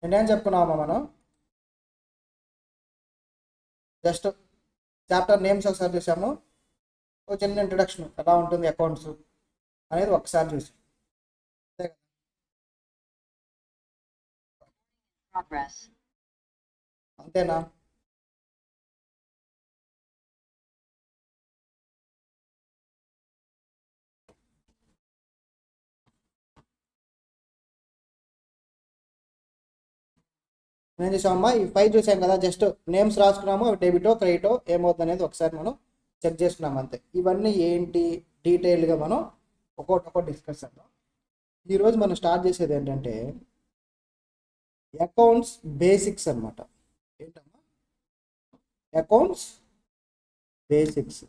నేనేం చెప్పుకున్నామా మనం just chapter names ఒకసారి చూసాము, ఒక చిన్న ఇంట్రడక్షన్ ఎలా ఉంటుంది అకౌంట్స్ అనేది ఒకసారి చూసాం. అంతేనా? నేను చూసామమ్మా ఈ 5 చూసాం కదా, జస్ట్ నేమ్స్ రాసుకున్నాము, డెబిటో క్రెడిటో ఏమవుతుంది అనేది ఒకసారి మనం చెక్ చేసుకున్నాం అంతే. ఇవన్నీ ఏంటి డీటెయిల్గా మనం ఒక్కొక్కటి డిస్కస్ చేద్దాం. ఈరోజు మనం స్టార్ట్ చేసేది ఏంటంటే అకౌంట్స్ బేసిక్స్ అనమాట. ఏంటమ్మా? Accounts basics.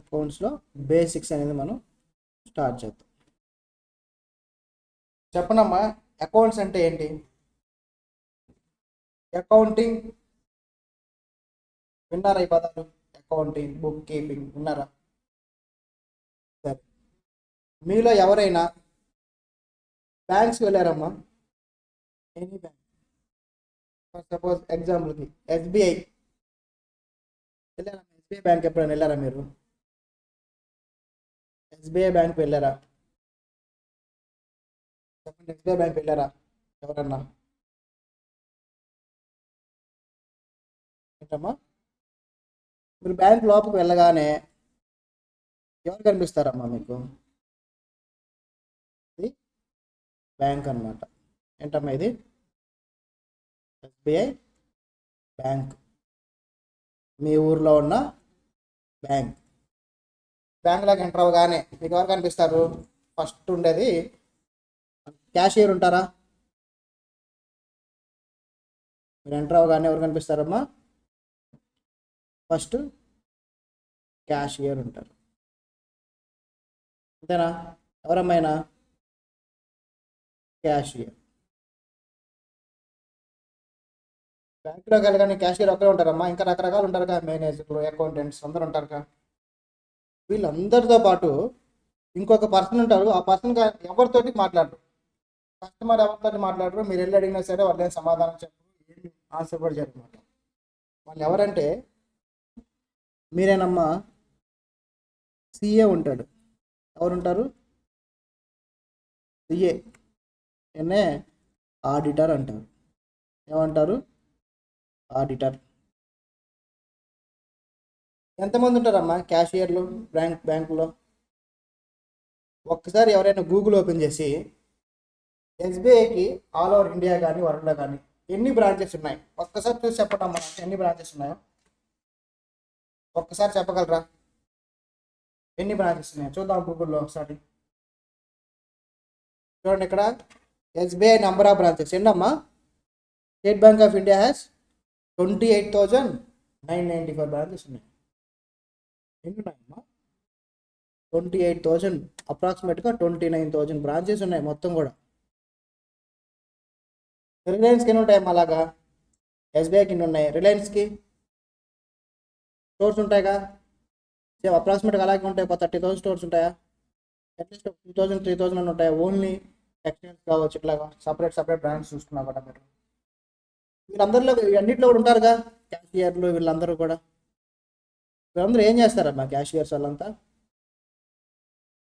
అకౌంట్స్లో బేసిక్స్ అనేది మనం స్టార్ట్ చేద్దాం. చెప్పనమ్మా, అకౌంట్స్ అంటే ఏంటి? అకౌంటింగ్ విన్నారా? ఈ పదాలు అకౌంటింగ్, బుక్ కీపింగ్ విన్నారా? సరే, మీలో ఎవరైనా బ్యాంక్స్కి వెళ్ళారమ్మా? ఎనీ బ్యాంక్, ఫర్ సపోజ్ ఎగ్జాంపుల్కి ఎస్బీఐ వెళ్ళారా? ఎస్బీఐ బ్యాంక్ ఎప్పుడైనా వెళ్ళారా మీరు? ఎస్బీఐ బ్యాంక్ వెళ్ళారా? చెప్పండి, ఎస్బీఐ బ్యాంక్ వెళ్ళారా ఎవరన్నా? ఏంటమ్మా? మీరు బ్యాంక్ లోపలికి వెళ్ళగానే ఎవరు కనిపిస్తారమ్మా మీకు? ఇది బ్యాంక్ అనమాట. ఏంటమ్మా ఇది? ఎస్బీఐ బ్యాంక్, మీ ఊర్లో ఉన్న బ్యాంక్. బ్యాంక్లోకి ఎంటర్ అవ్వగానే మీకు ఎవరు కనిపిస్తారు? ఫస్ట్ ఉండేది క్యాషియర్ ఉంటారా? మీరు ఎంటర్ అవ్వగానే ఎవరు కనిపిస్తారమ్మా? ఫస్ట్ క్యాషియర్ ఉంటారు, అంతేనా? ఎవరమ్మైనా క్యాషియర్. బ్యాంకులోకి వెళ్ళగానే క్యాషియర్ ఒక్కరే ఉంటారమ్మా? ఇంకా రకరకాలు ఉంటారు కదా, మేనేజర్లు, అకౌంటెంట్స్ అందరూ ఉంటారు కదా. వీళ్ళందరితో పాటు ఇంకొక పర్సన్ ఉంటారు. ఆ పర్సన్ ఎవరితోటి మాట్లాడరు. కస్టమర్ ఎవరితో మాట్లాడరు. మీరు వెళ్ళి అడిగినా సరే వాళ్ళు ఏం సమాధానం చెప్పరు, ఏమి ఆన్సర్ కూడా చెప్పమాట. వాళ్ళు ఎవరంటే మీరేనమ్మా, సిఏ ఉంటాడు. ఎవరుంటారు? సిఏ, ఎన్ఏ ఆడిటర్ అంటారు. ఏమంటారు? ఆడిటర్. ఎంతమంది ఉంటారమ్మా క్యాషియర్లు బ్యాంకులో? ఒక్కసారి ఎవరైనా గూగుల్ ఓపెన్ చేసి ఎస్బీఐకి ఆల్ ఓవర్ ఇండియా కానీ వరల్డ్లో కానీ ఎన్ని బ్రాంచెస్ ఉన్నాయి ఒక్కసారి చూసి చెప్పండి అమ్మా, ఎన్ని బ్రాంచెస్ ఉన్నాయో ఒక్కసారి చెప్పగలరా? ఎన్ని బ్రాంచెస్ ఉన్నాయో చూద్దాం గూగుల్లో ఒకసారి. చూడండి ఇక్కడ ఎస్బీఐ నంబర్ ఆఫ్ బ్రాంచెస్ ఏంటమ్మా? State bank of India has 28,994 branches ఉన్నాయి. ఎన్ని ఉన్నాయమ్మా? 28,000, అప్రాక్సిమేట్గా 29,000 బ్రాంచెస్ ఉన్నాయి మొత్తం కూడా. రిలయన్స్కి ఎన్ని ఉంటాయమ్మా అలాగా? ఎస్బీఐకి ఎన్ని ఉన్నాయి? రిలయన్స్కి స్టోర్స్ ఉంటాయిగా, సేమ్ అప్రాక్సిమేట్గా అలాగే ఉంటాయి. ఒక 30,000 స్టోర్స్ ఉంటాయా? అట్లీస్ట్ 2,000 3,000 అని ఉంటాయా? ఓన్లీ టెక్స్టైల్స్ కావచ్చు, ఇట్లాగా సపరేట్ బ్రాండ్స్ చూసుకున్నా కూడా మీరు. వీళ్ళందరిలో అన్నింటిలో కూడా ఉంటారుగా క్యాషియర్లు, వీళ్ళందరూ కూడా. వీళ్ళందరూ ఏం చేస్తారమ్మా క్యాషియర్స్ వాళ్ళంతా?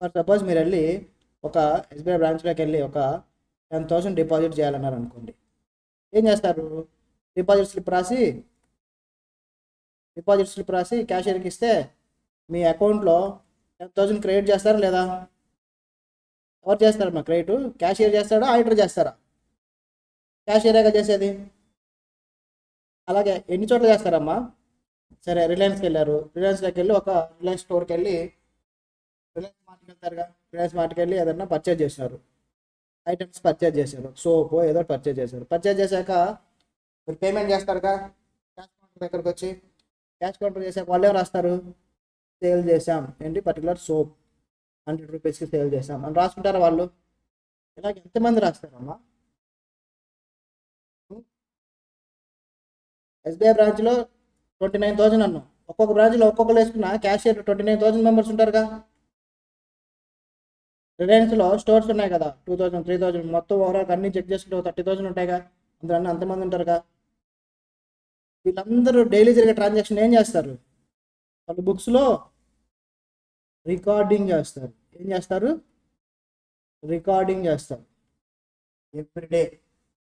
ఫర్ సపోజ్ మీరు వెళ్ళి ఒక ఎస్బీఐ బ్రాంచ్లోకి వెళ్ళి ఒక 10,000 డిపాజిట్ చేయాలన్నారు అనుకోండి, ఏం చేస్తారు? డిపాజిట్ స్లిప్ రాసి క్యాషియర్కి ఇస్తే మీ అకౌంట్లో 10,000 క్రెడిట్ చేస్తారా లేదా? ఎవరు చేస్తారమ్మా క్రెడిట్? క్యాషియర్ చేస్తాడా, ఆడిటర్ చేస్తారా? క్యాషియరేగా చేసేది. అలాగే ఎన్ని చోట్ల చేస్తారమ్మా? సరే, రిలయన్స్కి వెళ్ళారు. రిలయన్స్లోకి వెళ్ళి ఒక రిలయన్స్ స్టోర్కి వెళ్ళి, రిలయన్స్ మార్ట్కి వెళ్తారుగా, రిలయన్స్ మార్ట్కి వెళ్ళి ఏదన్నా పర్చేజ్ చేశారు, ఐటమ్స్ పర్చేజ్ చేశారు, సోపు ఏదో పర్చేజ్ చేశారు. పర్చేజ్ చేశాక మీరు పేమెంట్ చేస్తారుగా క్యాష్ కౌంటర్ దగ్గరకు వచ్చి. క్యాష్ కౌంటర్ చేశాక వాళ్ళు ఏం రాస్తారు? సేల్ చేసాం, ఏంటి పర్టికులర్ సోప్ 100 రూపీస్కి సేల్ చేసాం అని రాసుకుంటారా వాళ్ళు? ఇలాగ ఎంతమంది రాస్తారమ్మా? ఎస్బీఐ బ్రాంచ్లో 29,000 అన్నాం. ఒక్కొక్క బ్రాంచ్లో ఒక్కొక్కరు వేసుకున్న క్యాషియర్ 29,000 మెంబర్స్ ఉంటారుగా. రిలయన్స్లో స్టోర్స్ ఉన్నాయి కదా, 2000 3000 మొత్తం ఓవరాల్ అన్ని చెక్ చేసుకుంటే 30,000 ఉంటాయిగా, అందులో అన్నీ అంతమంది ఉంటారుగా. వీళ్ళందరూ డైలీ జరిగే ట్రాన్సాక్షన్ ఏం చేస్తారు? వాళ్ళు బుక్స్లో రికార్డింగ్ చేస్తారు. ఏం చేస్తారు? రికార్డింగ్ చేస్తారు. ఎవ్రీడే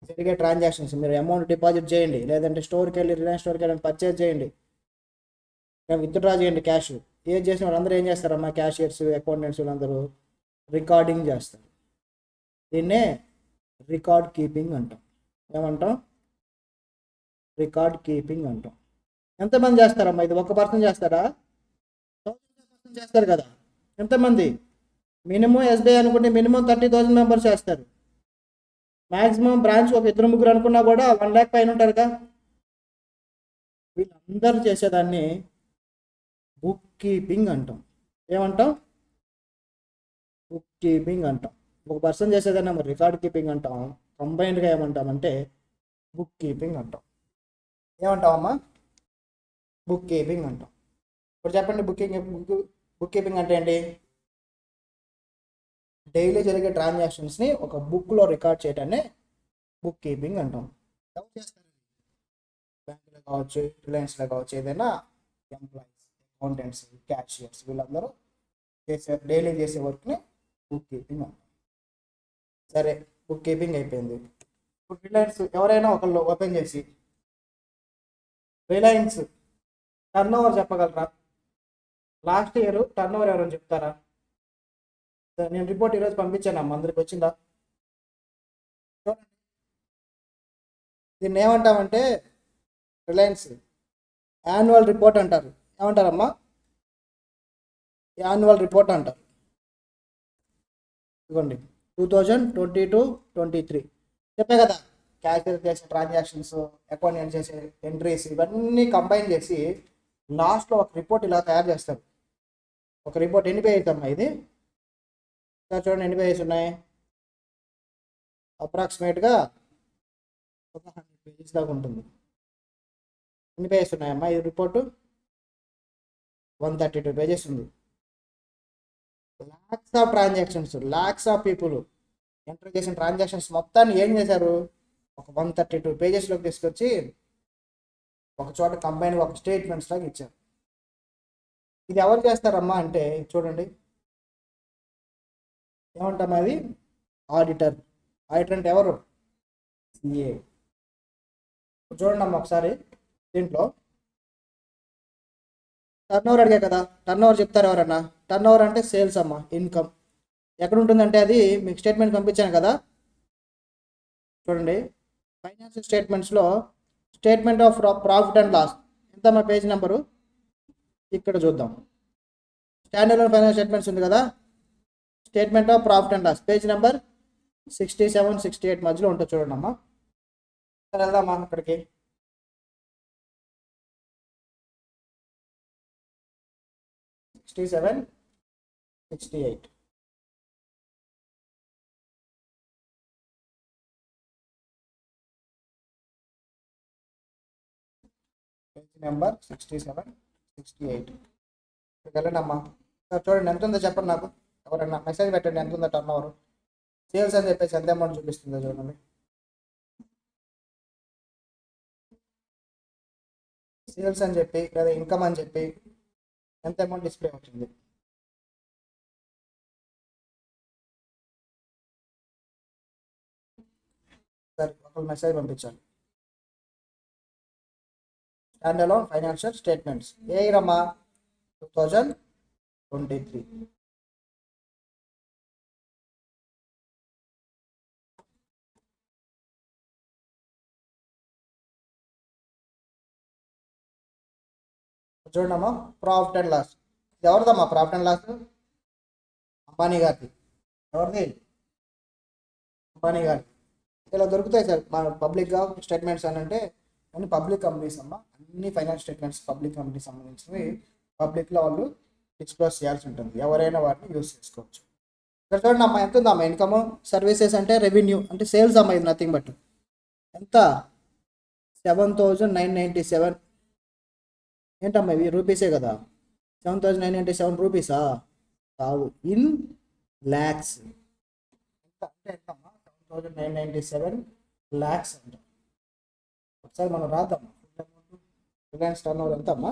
జరిగే ట్రాన్సాక్షన్స్ మీరు అమౌంట్ డిపాజిట్ చేయండి, లేదంటే స్టోర్కి వెళ్ళి రిలయన్స్ స్టోర్కి వెళ్ళి పర్చేజ్ చేయండి, విత్డ్రా చేయండి క్యాష్. ఏది చేసిన వాళ్ళందరూ ఏం చేస్తారమ్మా? క్యాషియర్స్, అకౌంటెంట్స్ వీళ్ళందరూ రికార్డింగ్ చేస్తారు. దీన్నే రికార్డ్ కీపింగ్ అంటాం. ఏమంటాం? రికార్డ్ కీపింగ్ అంటాం. ఎంతమంది చేస్తారమ్మా ఇది? 1% చేస్తారా? 1000 చేస్తారు కదా. ఎంతమంది? మినిమం ఎస్బీఐ అనుకుంటే మినిమం 30,000 మెంబర్స్ చేస్తారు. మ్యాక్సిమం బ్రాంచ్ ఒక 2-3 అనుకున్నా కూడా 1 lakh పైన ఉంటారుగా. వీళ్ళందరూ చేసేదాన్ని బుక్ కీపింగ్ అంటాం. ఏమంటాం? బుక్ కీపింగ్ అంటాం. 1% చేసేదాన్ని మరి రికార్డ్ కీపింగ్ అంటాం. కంబైన్డ్గా ఏమంటామంటే బుక్ కీపింగ్ అంటాం. ఏమంటామమ్మా? బుక్ కీపింగ్ అంటాం. ఇప్పుడు చెప్పండి, బుక్ కీపింగ్ అంటే ఏంటి? డైలీ జరిగే ట్రాన్సాక్షన్స్ని ఒక బుక్లో రికార్డ్ చేయడాన్ని బుక్ కీపింగ్ అంటాం. ఎవరు చేస్తారు? బ్యాంకులో కావచ్చు, రిలయన్స్లో కావచ్చు, ఏదైనా ఎంప్లాయీస్, అకౌంటెంట్స్, క్యాషియర్స్ వీళ్ళందరూ డైలీ చేసే వర్క్ని బుక్ కీపింగ్ అంటాం. సరే, బుక్ కీపింగ్ అయిపోయింది. ఇప్పుడు రిలయన్స్ ఎవరైనా ఒకళ్ళు ఓపెన్ చేసి రిలయన్స్ టర్న్ ఓవర్ చెప్పగలరా? లాస్ట్ ఇయర్ టర్న్ ఓవర్ ఎవరైనా చెప్తారా? నేను రిపోర్ట్ ఈరోజు పంపించాను, అందరికి వచ్చిందా? దీన్ని ఏమంటామంటే రిలయన్స్ యాన్యువల్ రిపోర్ట్ అంటారు. ఏమంటారమ్మా? యాన్యువల్ రిపోర్ట్ అంటారు. ఇదిగోండి 2022-23 చెప్పే కదా, క్యాషియర్ చేసే ట్రాన్సాక్షన్స్, అకౌంటెంట్ చేసే ఎంట్రీస్ ఇవన్నీ కంబైన్ చేసి లాస్ట్లో ఒక రిపోర్ట్ ఇలా తయారు చేస్తారు. ఒక రిపోర్ట్ ఎన్ని పేజెస్ అమ్మా ఇది? చూడండి ఎన్ని పేజెస్ ఉన్నాయి. అప్రాక్సిమేట్గా ఒక 100 పేజెస్ దాకా ఉంటుంది. ఎన్ని పేజెస్ ఉన్నాయమ్మా ఈ రిపోర్టు? 132 పేజెస్ ఉంది. Lakhs of transactions, lakhs of people enter చేసిన ట్రాన్సాక్షన్స్ మొత్తాన్ని ఏం చేశారు? ఒక 132 పేజెస్లోకి తీసుకొచ్చి ఒక చోట కంబైన్ ఒక స్టేట్మెంట్స్ లాగా ఇచ్చారు. ఇది ఎవరు చేస్తారమ్మా అంటే చూడండి, ఏమంటాం అది? ఆడిటర్. ఆడిటర్ అంటే ఎవరు? సిఏ. చూడండి అమ్మ ఒకసారి, దీంట్లో టర్న్ ఓవర్ అడిగా కదా, టర్న్ ఓవర్ చెప్తారు ఎవరన్నా? టర్న్ ఓవర్ అంటే సేల్స్ అమ్మ, ఇన్కమ్. ఎక్కడ ఉంటుందంటే అది మీకు స్టేట్మెంట్ పంపించాను కదా, చూడండి ఫైనాన్షియల్ స్టేట్మెంట్స్లో statement of profit and loss ఎంతమ్మా? పేజ్ నెంబరు ఇక్కడ చూద్దాం. స్టాండర్డ్ ఫైనాన్షియల్ స్టేట్మెంట్స్ ఉంది కదా, statement of profit and loss page number 67-68 మధ్యలో ఉంటుంది చూడండి అమ్మా. సరే వెళ్దామా అక్కడికి. సిక్స్టీ 68 పేజ్ నెంబర్ 67-68 వెళ్ళండి అమ్మా. సార్ చూడండి ఎంత ఉందో చెప్పండి నాకు, ఎవరన్నా మెసేజ్ పెట్టండి ఎంత ఉందో టర్న్ ఓవర్. సేల్స్ అని చెప్పేసి ఎంత అమౌంట్ చూపిస్తుందో చూడండి. సేల్స్ అని చెప్పి లేదా ఇన్కమ్ అని చెప్పి ఎంత అమౌంట్ డిస్ప్లే అవుతుంది. సరే ఒక మెసేజ్ పంపించాలి. స్టాండ్ అలోన్ ఫైనాన్షియల్ స్టేట్మెంట్స్ ఏ రమ్మా? 2023. చూడమ్మా, ప్రాఫిట్ అండ్ లాస్. ఇది ఎవరిదమ్మా ప్రాఫిట్ అండ్ లాస్? అంబానీ గారిది. ఎవరిది? అంబానీ గారి. ఇలా దొరుకుతాయి సార్ పబ్లిక్గా స్టేట్మెంట్స్ అని అంటే అన్ని పబ్లిక్ కంపెనీస్ అమ్మా, అన్ని ఫైనాన్స్ స్టేట్మెంట్స్ పబ్లిక్ కంపెనీకి సంబంధించినవి పబ్లిక్లో వాళ్ళు డిస్క్లోజ్ చేయాల్సి ఉంటుంది. ఎవరైనా వాటిని యూజ్ చేసుకోవచ్చు. ఇక్కడ చూడండి అమ్మా ఎంత ఉందమ్మా ఇన్కమ్. సర్వీసెస్ అంటే రెవెన్యూ అంటే సేల్స్ అమ్మా, ఇది నథింగ్ బట్ ఎంత? 7,997. ఏంటమ్మా ఇవి రూపీసే కదా, 7,997 రూపీసా? కాదు, ఇన్ ల్యాక్స్. ఎంత అంటే ఎంతమ్మా? 7,997 ల్యాక్స్ అంట. ఒకసారి మనం రాద్దాం. రిలయన్స్ టర్న్ ఓవర్ ఎంతమ్మా?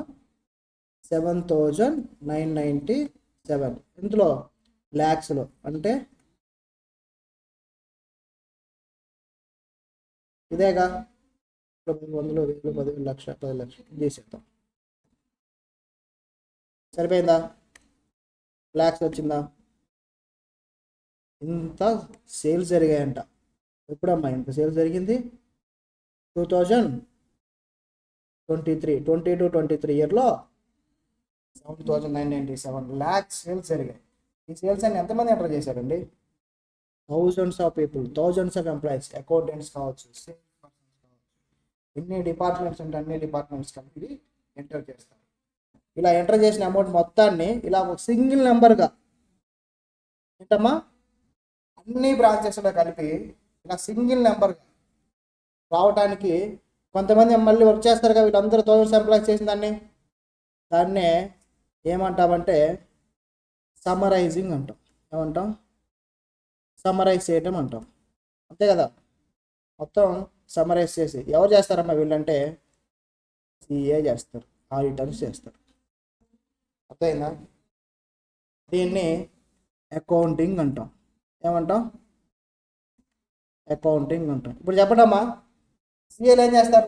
7,997. ఇందులో ల్యాక్స్లో అంటే ఇదేగా. 100, 1000, 10,000, లక్ష, 10 లక్షలు చేసేద్దాం. సరిపోయిందా? ల్యాక్స్ వచ్చిందా? ఇంత సేల్స్ జరిగాయంట. ఎప్పుడమ్మా ఇంత సేల్స్ జరిగింది? 2023 ఇయర్లో 7,997 ల్యాక్స్ సేల్స్ జరిగాయి. ఈ సేల్స్ అన్ని ఎంతమంది ఎంటర్ చేశారండి? Thousands of people, thousands of employees, accountants కావచ్చు, సేల్స్ పర్సన్స్ కావచ్చు, ఎన్ని డిపార్ట్మెంట్స్ ఉంటే అన్ని డిపార్ట్మెంట్స్ కలిపి ఎంటర్ చేస్తారు. ఇలా ఎంటర్ చేసిన అమౌంట్ మొత్తాన్ని ఇలా ఒక సింగిల్ నెంబర్గా ఏంటమ్మా అన్ని బ్రాంచెస్లో కలిపి ఇలా సింగిల్ నెంబర్గా రావడానికి కొంతమంది మళ్ళీ వర్క్ చేస్తారు కదా, వీళ్ళందరూ థౌజండ్స్ ఎంప్లాయీస్ చేసిన దాన్నే ఏమంటామంటే సమ్మరైజింగ్ అంటాం. ఏమంటాం? సమ్మరైజ్ చేయటం అంటాం. అంతే కదా. మొత్తం సమ్మరైజ్ చేసి ఎవరు చేస్తారమ్మా వీళ్ళంటే సిఏ చేస్తారు, ఆడిటర్స్ చేస్తారు. అర్థమైందా? దీన్ని అకౌంటింగ్ అంటాం. ఏమంటాం? అకౌంటింగ్ అంటాం. ఇప్పుడు చెప్పండమ్మా, సిఏలు ఏం చేస్తారు?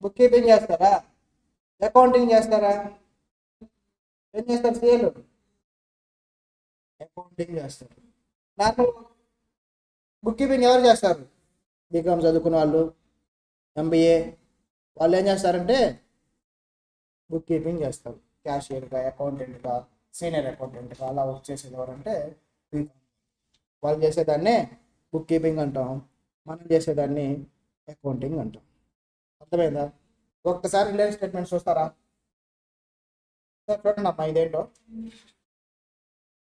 బుక్ కీపింగ్ చేస్తారా? అకౌంటింగ్ చేస్తారా? ఏం చేస్తారు సిఏలు? అకౌంటింగ్ చేస్తారు. నార్మల్ బుక్ కీపింగ్ ఎవరు చేస్తారు? బీకామ్ చదువుకున్న వాళ్ళు, ఎంబీఏ వాళ్ళు ఏం చేస్తారంటే బుక్ కీపింగ్ చేస్తారు. క్యాషియర్గా, అకౌంటెంట్గా, సీనియర్ అకౌంటెంట్గా అలా వర్క్ చేసేది ఎవరంటే బీకామ్. వాళ్ళు చేసేదాన్ని బుక్ కీపింగ్ అంటాం, మనం చేసేదాన్ని అకౌంటింగ్ అంటాం. అర్థమైందా? ఒక్కసారి రిలయన్స్ స్టేట్మెంట్స్ చూస్తారా? చూడండి అమ్మా ఇదేంటో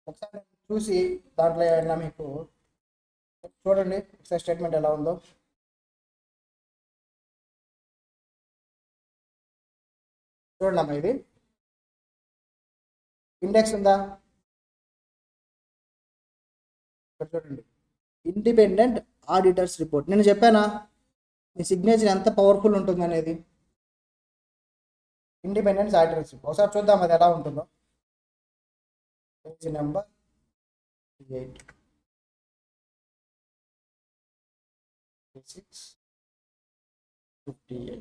ఒకసారి చూసి దాంట్లో ఏమైనా మీకు చూడండి ఒకసారి స్టేట్మెంట్ ఎలా ఉందో. చూడండి అమ్మా, ఇది ఇండెక్స్ ఉందా? ఇక్కడ చూడండి, ఇండిపెండెంట్ ఆడిటర్స్ రిపోర్ట్. నేను చెప్పానా మీ సిగ్నేచర్ ఎంత పవర్ఫుల్ ఉంటుంది అనేది. ఇండిపెండెంట్ ఆడిటర్స్ రిపోర్ట్ ఒకసారి చూద్దాం అది ఎలా ఉంటుందో. Page number 8, 6, 58.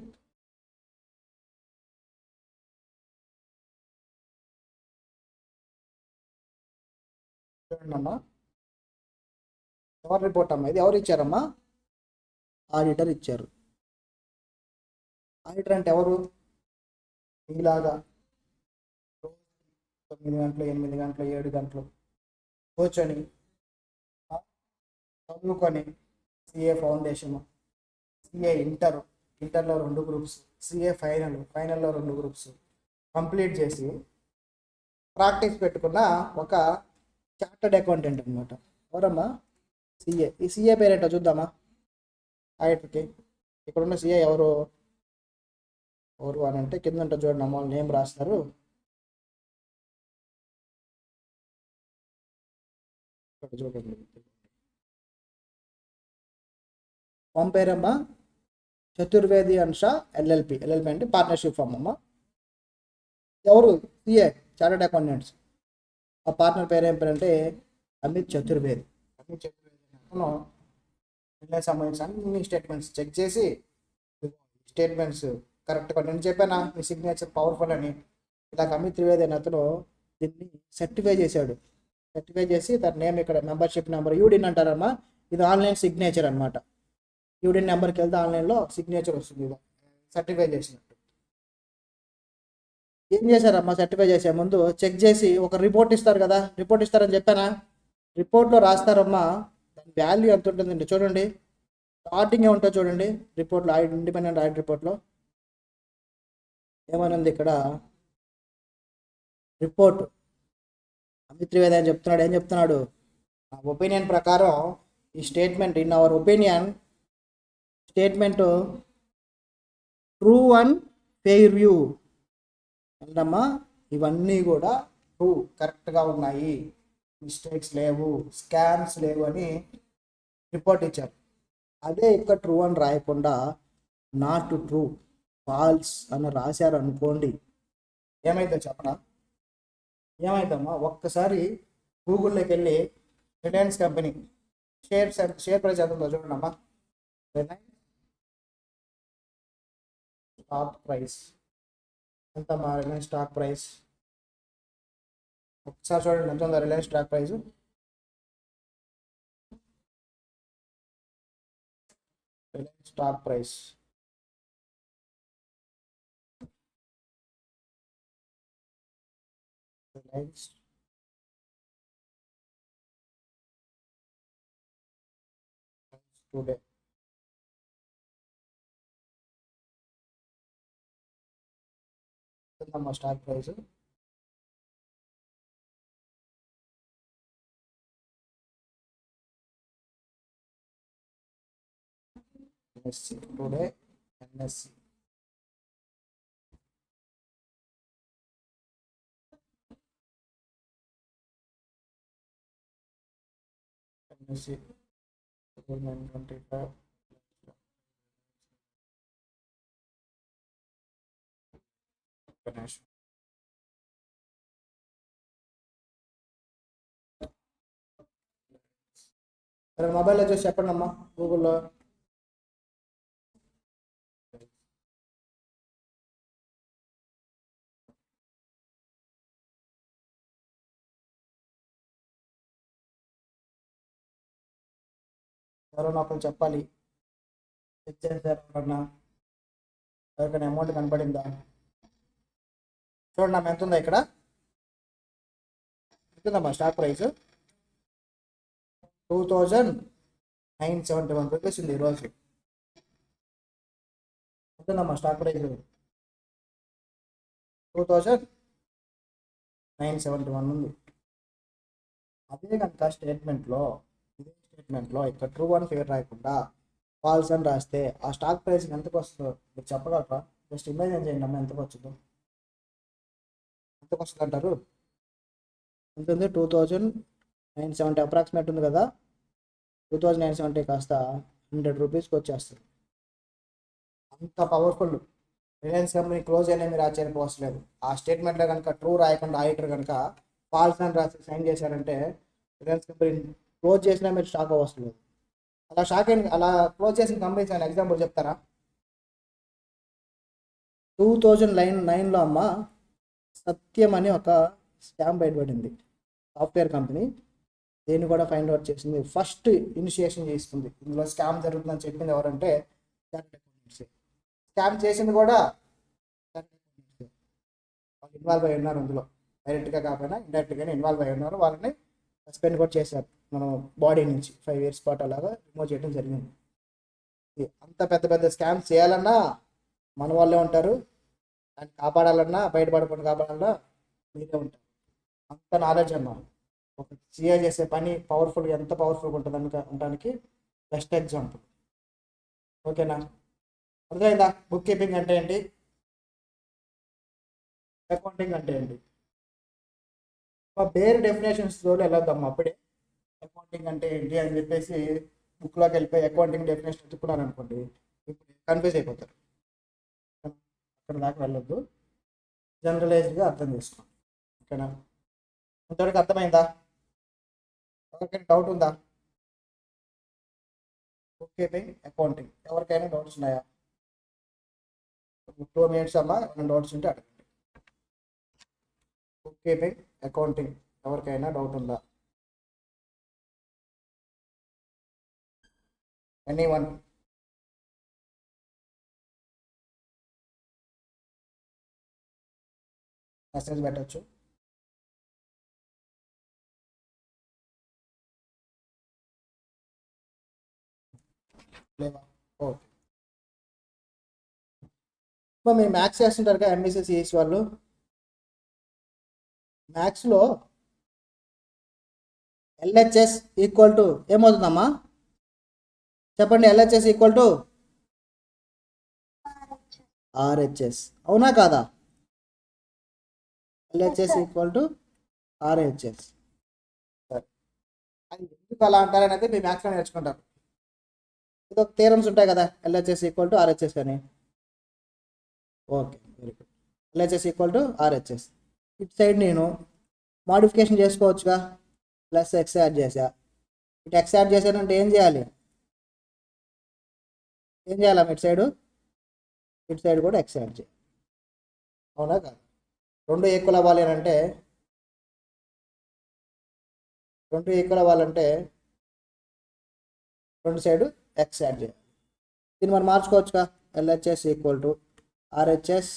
చూడండి అమ్మా, ఎవరు రిపోర్ట్ అమ్మా ఇది? ఎవరు ఇచ్చారమ్మా? ఆడిటర్ ఇచ్చారు. ఆడిటర్ అంటే ఎవరు? ఇలాగా 9 గంటలు, 8 గంటలు, 7 గంటలు కూర్చొని చదువుకొని సిఏ ఫౌండేషను, సిఏ ఇంటర్లో 2 గ్రూప్స్, సిఏ ఫైనల్లో 2 గ్రూప్స్ కంప్లీట్ చేసి ప్రాక్టీస్ పెట్టుకున్న ఒక చార్టర్డ్ అకౌంటెంట్ అనమాట. ఎవరమ్మా? సిఏ. ఈ సిఏ పేరేంటో చూద్దామా ఆడిటర్కి. ఇక్కడున్న సిఏ ఎవరు అని అంటే కింద ఉంటుంది చూడండి అమ్మ, నేమ్ రాస్తారు. ఇక్కడ చూడండి, ఫామ్ పేరమ్మా చతుర్వేది అంశ ఎల్ఎల్పి. ఎల్ఎల్పి అంటే పార్ట్నర్షిప్ ఫామ్ అమ్మ. ఎవరు? CA, chartered accountants. ఆ పార్ట్నర్ పేరు ఏం పేరు అంటే అమిత్ చతుర్వేది. అమిత్ చతుర్వేది అతను వీళ్ళకి సంబంధించిన అన్ని స్టేట్మెంట్స్ చెక్ చేసి స్టేట్మెంట్స్ కరెక్ట్గా, నేను చెప్పానా మీ సిగ్నేచర్ పవర్ఫుల్ అని. ఇలా అమిత్ త్రివేది అని అతను దీన్ని సర్టిఫై చేశాడు. సర్టిఫై చేసి తన నేమ్ ఇక్కడ మెంబర్షిప్ నెంబర్ యూడిన్ అంటారమ్మా. ఇది ఆన్లైన్ సిగ్నేచర్ అనమాట. యూడిన్ నెంబర్కి వెళ్తే ఆన్లైన్లో సిగ్నేచర్ వస్తుంది. ఇది సర్టిఫై చేసినట్టు. ఏం చేశారమ్మా? సర్టిఫై చేసే ముందు చెక్ చేసి ఒక రిపోర్ట్ ఇస్తారు కదా, రిపోర్ట్ ఇస్తారని చెప్పానా? రిపోర్ట్లో రాస్తారమ్మా దాని వాల్యూ ఎంత ఉంటుందండి. చూడండి స్టార్టింగ్ ఏముంటుందో చూడండి రిపోర్ట్లో, ఇండిపెండెంట్ ఆడిట్ రిపోర్ట్లో ఏమనుంది ఇక్కడ? రిపోర్ట్ అమిత్ త్రివేది అని చెప్తున్నాడు. ఏం చెప్తున్నాడు? నా ఒపీనియన్ ప్రకారం ఈ statement, in our opinion statement true and fair view అమ్మా. ఇవన్నీ కూడా ట్రూ, కరెక్ట్గా ఉన్నాయి. మిస్టేక్స్ లేవు, స్కామ్స్ లేవు అని రిపోర్ట్ ఇచ్చారు. అదే ఇక్కడ ట్రూ అని రాయకుండా నాట్ ట్రూ, ఫాల్స్ అని రాశారు అనుకోండి, ఏమైతే చెప్పనా? ఏమైందమ్మా, ఒక్కసారి గూగుల్లోకి వెళ్ళి రిలయన్స్ కంపెనీ షేర్ ప్రైస్ ఎంత ఉందో చూడండి అమ్మా. రిలయన్స్ స్టాక్ ప్రైస్ ఎంతమ్మా? రిలయన్స్ స్టాక్ ప్రైస్ ఒకసారి చూడండి ఎంత ఉందో Reliance stock price. Reliance stock price Reliance today ఎంతమ్మా stock price? NSC today, NSC NSC 2025 Ganesh. సరే మొబైల్లో చూసి చెప్పండి అమ్మా గూగుల్లో. ఎవరైనా ఒకరు చెప్పాలి. చెక్ చేశారు ఎవరన్నా? ఎవరికైనా అమౌంట్ కనపడిందా? చూడండి అమ్మ ఎంత ఉందా ఇక్కడ? ఎంత ఉందమ్మా స్టాక్ ప్రైస్? 2971 రూపీస్ ఉంది ఈరోజు. ఎంత ఉందమ్మా స్టాక్ ప్రైస్? 2971 ఉంది. అదే కనుక స్టేట్మెంట్లో, ఇదే స్టేట్మెంట్లో ఇక్కడ ట్రూ అని పేరు రాయకుండా ఫాల్స్ అని రాస్తే ఆ స్టాక్ ప్రైస్ ఎంతకు వస్తుందో మీరు చెప్పగలరా? జస్ట్ ఇమేజిన్ చేయండి అమ్మ, ఎంతకు వచ్చిందో? ఎంతకు వస్తుంది అంటారు? ఉంటుంది 2970 అప్రాక్సిమేట్ ఉంది కదా. 2970 కాస్త 100 రూపీస్కి వచ్చేస్తుంది. అంత పవర్ఫుల్ రిలయన్స్ కంపెనీ క్లోజ్ అయినా మీరు ఆశ్చర్యపోవట్లేదు. ఆ స్టేట్మెంట్లో కనుక ట్రూ రాయకుండా ఆడిటర్ కనుక ఫాల్స్ అని రాసి సైన్ చేశారంటే రిలయన్స్ కంపెనీ క్లోజ్ చేసినా మీరు షాక్ అవ్వట్లేదు. అలా షాక్ అయిన, అలా క్లోజ్ చేసిన కంపెనీస్ అని ఎగ్జాంపుల్ చెప్తారా? 2009లో అమ్మ సత్యం అని ఒక స్కామ్ బయటపడింది. సాఫ్ట్వేర్ కంపెనీ దేన్ని కూడా ఫైండ్ అవుట్ చేసింది. ఫస్ట్ ఇనిషియేషన్ చేసుకుంది. ఇందులో స్కామ్ జరుగుతుందని చెప్పింది ఎవరంటే స్కామ్ చేసింది కూడా వాళ్ళు ఇన్వాల్వ్ అయి ఉన్నారు. అందులో డైరెక్ట్గా కాకపోయినా ఇండైరెక్ట్గానే ఇన్వాల్వ్ అయి ఉన్నారు. వాళ్ళని సస్పెండ్ కూడా చేశారు. మనం బాడీ నుంచి 5 years పాటు అలాగా రిమూవ్ చేయడం జరిగింది. అంత పెద్ద పెద్ద స్కామ్స్ చేయాలన్నా మన వాళ్ళే ఉంటారు, దాన్ని కాపాడాలన్నా బయటపడకుండా కాపాడాలన్నా మీరే ఉంటారు. అంత నాలెడ్జ్ అమ్మా. ఒక సిఏ చేసే పని పవర్ఫుల్గా ఎంత పవర్ఫుల్గా ఉంటుంది అనడానికి బెస్ట్ ఎగ్జాంపుల్. ఓకేనా? అర్థమైందా? బుక్ కీపింగ్ అంటే ఏంటి, అకౌంటింగ్ అంటే ఏంటి? వేరే డెఫినేషన్స్ తోటి వెళ్ళొద్దాం. అప్పుడే అకౌంటింగ్ అంటే ఏంటి అని చెప్పేసి బుక్లోకి వెళ్ళిపోయి అకౌంటింగ్ డెఫినేషన్ ఎత్తుకున్నాను అనుకోండి, ఇప్పుడు కన్ఫ్యూజ్ అయిపోతారు. అక్కడ దాకా వెళ్ళొద్దు, జనరలైజ్డ్గా అర్థం చేసుకోండి. ఓకేనా? ఇంతవరకు అర్థమైందా? ఎవరికైనా డౌట్ ఉందా? బుక్ కీపింగ్, అకౌంటింగ్ ఎవరికైనా డౌట్స్ ఉన్నాయా? 2 minutes అమ్మా, ఏమైనా డౌట్స్ ఉంటే అడగండి. బుక్ కీపింగ్, అకౌంటింగ్ ఎవరికైనా డౌట్ ఉందా? ఎనీవన్? మెసేజ్ పెట్టచ్చు. లేవా? ఓకే. మీరు మ్యాథ్స్ చేస్తుంటారు కదా ఎంబీసీ సిఎస్ వాళ్ళు. మ్యాథ్స్లో ఎల్హెచ్ఎస్ ఈక్వల్ టు ఏమవుతుందమ్మా? చెప్పండి. ఎల్హెచ్ఎస్ ఈక్వల్ టు ఆర్హెచ్ఎస్, అవునా కాదా? LHS equal to RHS. అది ఎందుకు అలా అంటారనేది మీ మ్యాథ్స్లో నేర్చుకుంటారు. ఇది ఒక థీరమ్స్ ఉంటాయి కదా, ఎల్హెచ్ఎస్ ఈక్వల్ టు ఆర్హెచ్ఎస్ అని. Okay, very good. LHS equal to RHS. ఇటు సైడ్ నేను మాడిఫికేషన్ చేసుకోవచ్చుగా, ప్లస్ ఎక్స్ యాడ్ చేసా. ఇటు ఎక్స్ యాడ్ చేశానంటే ఏం చేయాలి, ఏం చేయాలా, ఇటు సైడ్ కూడా ఎక్స్ యాడ్ చేయాలి. అవునా కాదు? రెండు ఈక్వల్ అవ్వాలి అని అంటే, రెండు సైడ్ ఎక్స్ యాడ్ చేయాలి. దీన్ని మనం మార్చుకోవచ్చుగా, LHS equal to RHS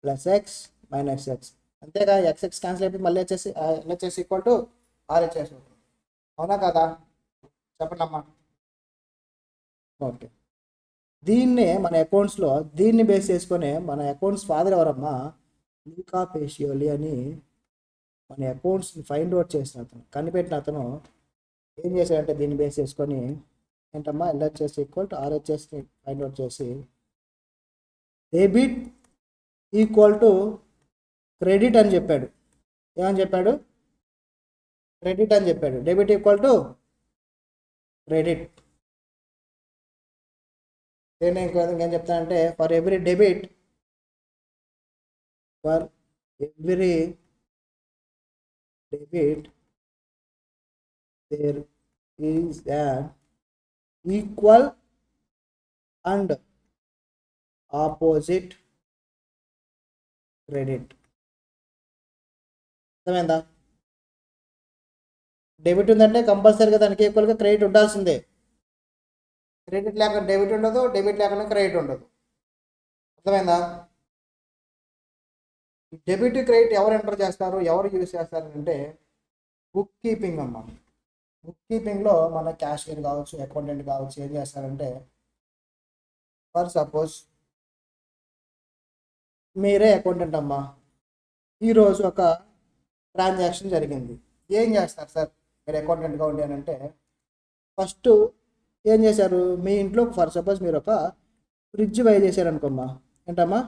plus x minus x. అంతేగా, ఎక్స్ క్యాన్సిల్ అయిపోయి మళ్ళీ వచ్చేసి ఎల్హెచ్ఎస్ ఈక్వల్ టు ఆర్హెచ్ఎస్ అవుతుంది. అవునా కదా? చెప్పండి అమ్మా. ఓకే, దీన్నే మన అకౌంట్స్లో దీన్ని బేస్ చేసుకొని మన అకౌంట్స్ ఫాదర్ ఎవరమ్మా, లూకా పేషియోలి అని మన అకౌంట్స్ని ఫైండ్ అవుట్ చేసిన అతను, కనిపెట్టిన అతను ఏం చేశాడంటే దీన్ని బేస్ చేసుకొని ఏంటమ్మా, ఎల్హెచ్ఎస్ ఈక్వల్ టు ఆర్హెచ్ఎస్ని ఫైండ్ అవుట్ చేసి డెబిట్ ఈక్వల్ టు క్రెడిట్ అని చెప్పాడు. ఏమని చెప్పాడు, క్రెడిట్ అని చెప్పాడు. Debit equal to credit. నేను ఇంకేం చెప్తానంటే, for every debit there is an equal and opposite credit. అర్థమైందా? డెబిట్ ఉందంటే కంపల్సరీగా దానికి ఈక్వల్గా క్రెడిట్ ఉండాల్సిందే. క్రెడిట్ లేకుండా డెబిట్ ఉండదు, డెబిట్ లేకుండా క్రెడిట్ ఉండదు. అర్థమైందా? డెబిట్ క్రెడిట్ ఎవరు ఎంటర్ చేస్తారు, ఎవరు యూజ్ చేస్తారు అంటే బుక్ కీపింగ్ అమ్మా. బుక్ కీపింగ్లో మన క్యాషియర్ కావచ్చు, అకౌంటెంట్ కావచ్చు, ఏం చేస్తారంటే, ఫర్ సపోజ్ మీరే అకౌంటెంట్ అమ్మా, ఈరోజు ఒక ట్రాన్సాక్షన్ జరిగింది. ఏం చేస్తారు సార్ మీరు అకౌంటెంట్గా ఉండి అని అంటే, ఫస్ట్ ఏం చేశారు, మీ ఇంట్లో ఫర్ సపోజ్ మీరు ఒక ఫ్రిడ్జ్ బై చేశారనుకోమ్మా. ఏంటమ్మా,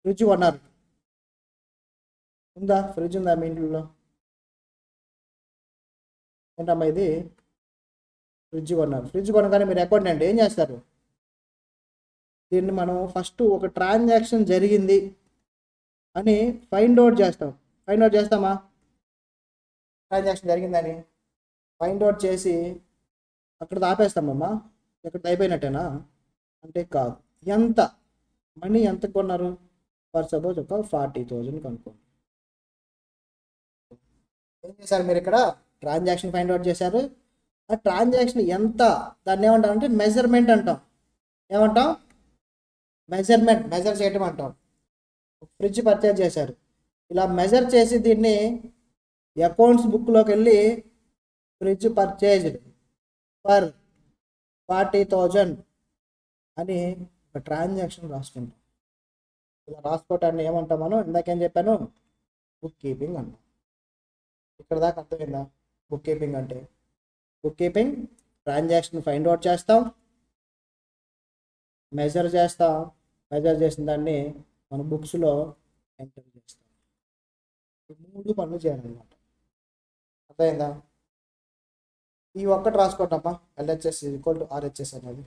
ఫ్రిడ్జ్ కొన్నారు. ఉందా, ఫ్రిడ్జ్ ఉందా మీ ఇంట్లో? ఏంటమ్మా ఇది, ఫ్రిడ్జ్ కొన్నారు. ఫ్రిడ్జ్ కొనగానే మీరు అకౌంటెంట్ ఏం చేస్తారు, దీన్ని మనం ఫస్ట్ ఒక ట్రాన్సాక్షన్ జరిగింది అని ఫైండ్ అవుట్ చేస్తామా, ట్రాన్సాక్షన్ జరిగిందని ఫైండ్ అవుట్ చేసి అక్కడ ఆపేస్తామమ్మా. ఇక్కడ అయిపోయినట్టేనా అంటే కాదు. ఎంత మనీ ఎంత కొన్నారు, ఫర్ సపోజ్ ఒక 40,000 కనుక్కోండి. ఏం చేశారు మీరు ఇక్కడ, ట్రాన్సాక్షన్ ఫైండ్ అవుట్ చేశారు. ఆ ట్రాన్సాక్షన్ ఎంత, దాన్ని ఏమంటాం అంటే మెజర్మెంట్ అంటాం. ఏమంటాం, మెజర్ చేయటం అంటాం. ఫ్రిడ్జ్ పర్చేజ్ చేశారు, ఇలా మెజర్ చేసి దీన్ని అకౌంట్స్ బుక్లోకి వెళ్ళి ఫ్రిడ్జ్ పర్చేజ్డ్ ఫర్ 40,000 అని ఒక ట్రాన్సాక్షన్ రాసుకుంటాం. ఇలా రాసుకోవటాన్ని ఏమంటాం మనం, ఇందాకేం చెప్పాను, బుక్ కీపింగ్ అంటాం. ఇక్కడ దాకా అర్థమైందా? బుక్ కీపింగ్ అంటే, book keeping transaction find out చేస్తాం, మెజర్ చేసిన దాన్ని మన బుక్స్లో ఎంటర్ చేస్తాం. ఈ 3 పనులు చేయాలన్నమాట. అర్థమైందా? ఈ ఒక్కటి రాసుకోండమ్మా, ఎల్హెచ్ఎస్ ఈక్వల్ టు ఆర్హెచ్ఎస్ అనేది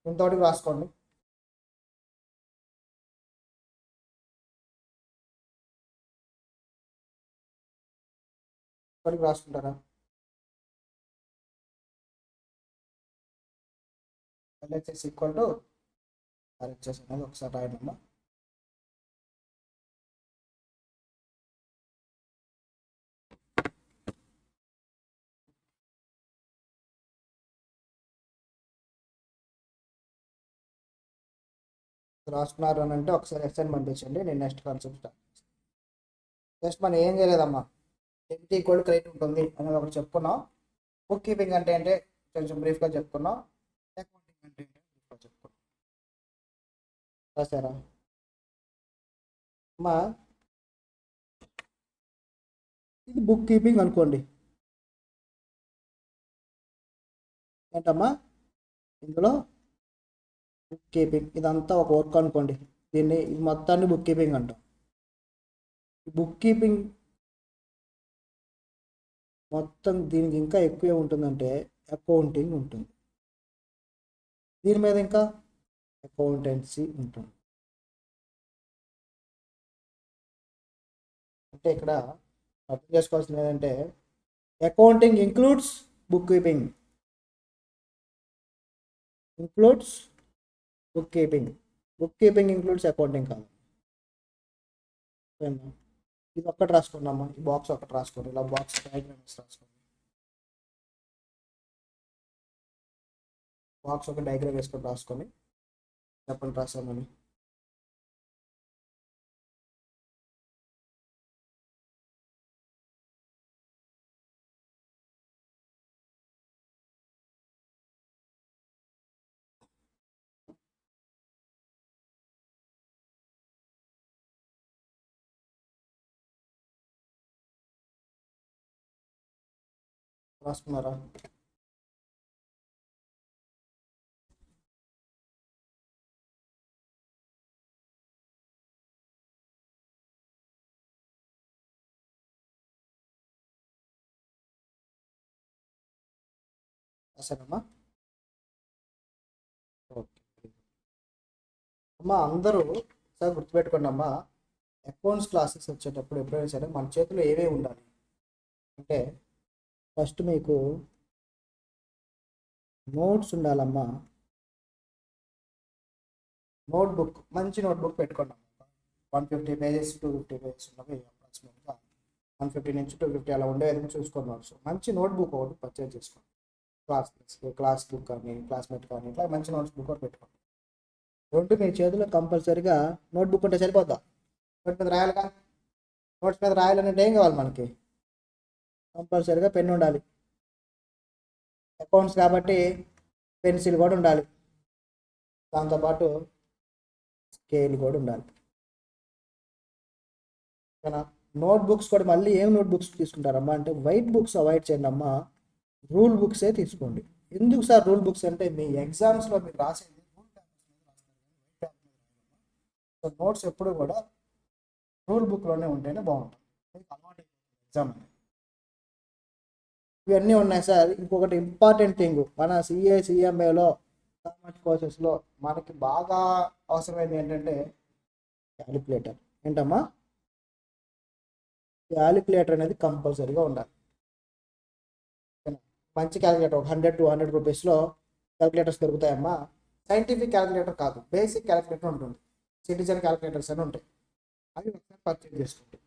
ఇంతవరకు రాసుకోండి. ఇప్పటికి రాసుకుంటారా? ఎల్హెచ్ఎస్ ఈక్వల్ టు ఆర్హెచ్ఎస్ అనేది ఒకసారి రాయండమ్మా. రాసుకున్నారు అని అంటే ఒకసారి ఎక్స్టెండ్ పంపించండి, నేను నెక్స్ట్ కాన్సెప్ట్ స్టార్ట్ చేస్తాను. జస్ట్ మనం ఏం చేయలేదమ్మా, డెబిట్ ఈక్వల్ క్రెడిట్ ఉంటుంది అనేది ఒకటి చెప్పుకున్నాం. బుక్ కీపింగ్ అంటే కొంచెం బ్రీఫ్గా చెప్పుకున్నాం. అకౌంటింగ్ అంటే బ్రీఫ్గా చెప్పుకున్నాం. రాసారా అమ్మా? ఇది బుక్ కీపింగ్ అనుకోండి. ఏంటమ్మా, ఇందులో బుక్ కీపింగ్ ఇదంతా ఒక వర్క్ అనుకోండి. ఇది మొత్తాన్ని బుక్ కీపింగ్ అంటాం. బుక్ కీపింగ్ మొత్తం దీనికి ఇంకా ఎక్కువ ఉంటుందంటే అకౌంటింగ్ ఉంటుంది. దీని మీద ఇంకా అకౌంటెన్సీ ఉంటుంది. అంటే ఇక్కడ అర్థం చేసుకోవాల్సింది ఏంటంటే accounting includes book keeping, includes book keeping, book keeping includes accounting కాదు. ఇది ఒక్కటి రాసుకున్నామా, ఈ బాక్స్ ఒకటి రాసుకోండి, ఇలా బాక్స్ డయాగ్రామ్స్ రాసుకోండి. బాక్స్ ఒక డయాగ్రామ్ వేసుకొని రాసుకొని చెప్పండి రాసామని. రాసుకున్నారా? రాసారమ్మా? ఓకే అమ్మా, అందరూ సార్ గుర్తుపెట్టుకోండి అమ్మా, అకౌంట్స్ క్లాసెస్ వచ్చేటప్పుడు ఎప్పుడైనా సరే మన చేతిలో ఏవే ఉండాలి అంటే ఫస్ట్ మీకు నోట్స్ ఉండాలమ్మా. నోట్బుక్, మంచి నోట్బుక్ పెట్టుకోండి అమ్మా. 150 పేజెస్ 250 పేజెస్ ఉన్నవి అప్రాక్సిమేట్గా 150 నుంచి 250 అలా ఉండేది చూసుకోండి. నోట్స్ మంచి నోట్బుక్ ఒకటి పర్చేజ్ చేసుకోండి. క్లాస్ బుక్ కానీ క్లాస్మేట్ కానీ ఇట్లా మంచి నోట్స్ బుక్ ఒకటి పెట్టుకోండి. రెండు మీ చేతిలో కంపల్సరీగా నోట్బుక్ ఉంటే సరిపోద్దా? నోట్ మీద రాయాలిగా. నోట్స్ మీద రాయాలంటే ఏం కావాలి మనకి? కంపల్సరీగా పెన్ ఉండాలి. అకౌంట్స్ కాబట్టి పెన్సిల్ కూడా ఉండాలి, దాంతోపాటు స్కేల్ కూడా ఉండాలి. ఓకేనా? నోట్ బుక్స్ కూడా మళ్ళీ ఏం నోట్ బుక్స్ తీసుకుంటారమ్మా అంటే వైట్ బుక్స్ అవాయిడ్ చేయండి అమ్మా, రూల్ బుక్సే తీసుకోండి. ఎందుకు సార్ రూల్ బుక్స్ అంటే మీ ఎగ్జామ్స్లో మీరు రాసేది రూల్ పేపర్స్ మీద రాస్తారు, వైట్ పేపర్ మీద రాయమ్మా. సో నోట్స్ ఎప్పుడు కూడా రూల్ బుక్లోనే ఉంటేనే బాగుంటుంది, మీకు అలవాటు ఎగ్జామ్. ఇవన్నీ ఉన్నాయి సార్. ఇంకొకటి ఇంపార్టెంట్ థింగ్, మన సిఎంఏలో కామర్స్ కోర్సెస్లో మనకి బాగా అవసరమైనది ఏంటంటే క్యాలిక్యులేటర్. ఏంటమ్మా? క్యాలిక్యులేటర్ అనేది కంపల్సరీగా ఉండాలి. మంచి క్యాలిక్యులేటర్ ఒక 100-200 రూపీస్లో క్యాలిక్యులేటర్స్ దొరుకుతాయమ్మా. సైంటిఫిక్ క్యాలిక్యులేటర్ కాదు, బేసిక్ క్యాలిక్యులేటర్ ఉంటుంది. సిటిజన్ క్యాలిక్యులేటర్స్ అని ఉంటాయి, అవి ఒకసారి పర్చేజ్ చేసుకోండి.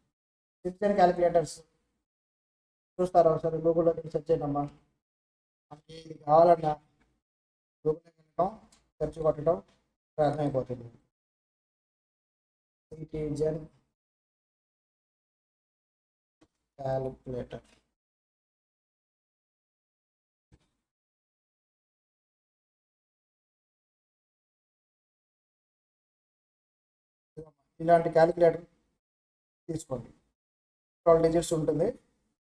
సిటిజన్ క్యాలిక్యులేటర్స్ చూస్తారా ఒకసారి గూగుల్లో సెర్చ్ చేయండమ్మా. మనకి ఇది కావాలన్నా గూగుల్కి వెళ్ళడం, సెర్చ్ కొట్టడం అర్థమైపోతుంది. Citizen calculator. ఇలాంటి క్యాలిక్యులేటర్ తీసుకోండి, 12 డిజిట్స్ ఉంటుంది.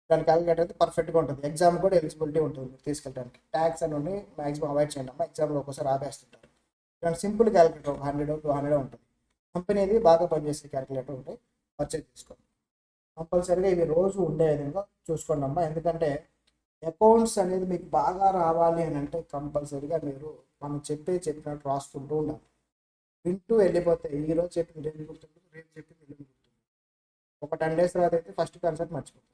దాని క్యాలిక్యులేటర్ అయితే పర్ఫెక్ట్గా ఉంటుంది, ఎగ్జామ్ కూడా ఎలిజిబిలిటీ ఉంటుంది తీసుకెళ్ళడానికి. ట్యాక్స్ అని ఉండి మ్యాక్సిమం అవాయిడ్ చేయండి అమ్మా, ఎగ్జామ్లో ఒకసారి ఆపేస్తుంటారు. ఇలాంటి సింపుల్ క్యాలిక్యులేటర్ ఒక 100-200 ఉంటుంది, కంపెనీది బాగా పనిచేసే క్యాలిక్యులేటర్ ఉంటే పర్చేజ్ చేసుకోండి. కంపల్సరీగా ఇవి రోజు ఉండే విధంగా చూసుకోండి అమ్మా. ఎందుకంటే అకౌంట్స్ అనేది మీకు బాగా రావాలి అని అంటే కంపల్సరీగా మీరు మనం చెప్పినట్టు రాసుకుంటూ ఉండాలి. వింటూ వెళ్ళిపోతే ఈరోజు చెప్పింది రేపు గుర్తుంటుంది, రేపు చెప్పింది ఎల్లుండి గుర్తుంది. ఒక 10 డేస్ తర్వాత అయితే ఫస్ట్ కాన్సెప్ట్ మర్చిపోతారు.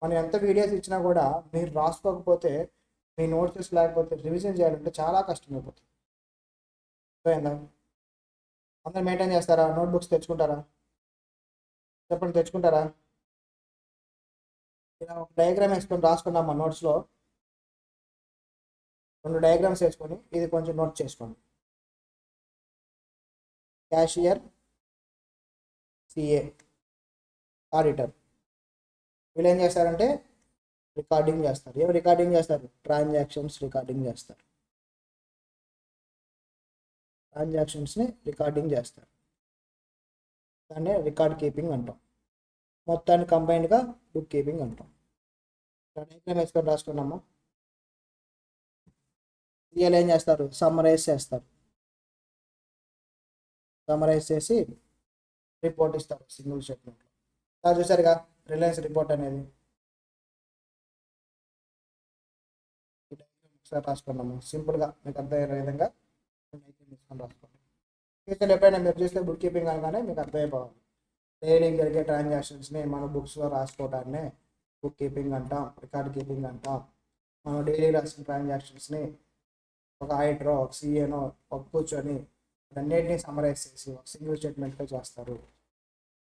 మనం ఎంత వీడియోస్ ఇచ్చినా కూడా మీరు రాసుకోకపోతే, మీ నోట్స్ లేకపోతే రివిజన్ చేయాలంటే చాలా కష్టమైపోతుంది. అర్థమైందా? అందరూ మెయింటైన్ చేస్తారా? నోట్బుక్స్ తెచ్చుకుంటారా? చెప్పండి, తెచ్చుకుంటారా? ఇలా ఒక డయాగ్రామ్ వేసుకొని రాసుకున్నాం మా నోట్స్లో, 2 డయాగ్రామ్స్ వేసుకొని ఇది కొంచెం నోట్ చేసుకోండి. క్యాషియర్, సిఏ, ఆడిటర్, వీళ్ళు ఏం చేస్తారంటే రికార్డింగ్ చేస్తారు. ఏం రికార్డింగ్ చేస్తారు? ట్రాన్సాక్షన్స్ రికార్డింగ్ చేస్తారు. ట్రాన్సాక్షన్స్ని రికార్డింగ్ చేస్తారు, దాన్ని రికార్డ్ కీపింగ్ అంటాం. మొత్తాన్ని కంబైన్డ్గా బుక్ కీపింగ్ అంటాం. డయాగ్రామ్ వేసుకొని రాసుకున్నాము. సిఎల్ ఏం చేస్తారు? సమ్మరైజ్ చేస్తారు. సమ్మరైజ్ చేసి రిపోర్ట్ ఇస్తారు సింగిల్ స్టేట్మెంట్లో. చూసారుగా రిలయన్స్ రిపోర్ట్ అనేది. ఒకసారి రాసుకున్నాము సింపుల్గా మీకు అర్థమయ్యే విధంగా తీసుకొని రాసుకోండి. ఫ్యూచర్లో ఎప్పుడైనా మీరు చూస్తే బుక్ కీపింగ్ అనగానే మీకు అర్థమైపోవాలి. డైలీ జరిగే ట్రాన్సాక్షన్స్ని మన బుక్స్లో రాసుకోవడాన్ని బుక్ కీపింగ్ అంటాం, రికార్డ్ కీపింగ్ అంటాం. మనం డైలీ రాసిన ట్రాన్సాక్షన్స్ని ఒక ఆడిటరో ఒక సిఏనో ఒక కూర్చొని అన్నింటినీ సమరైజ్ చేసి ఒక సింగిల్ స్టేట్మెంట్గా చేస్తారు.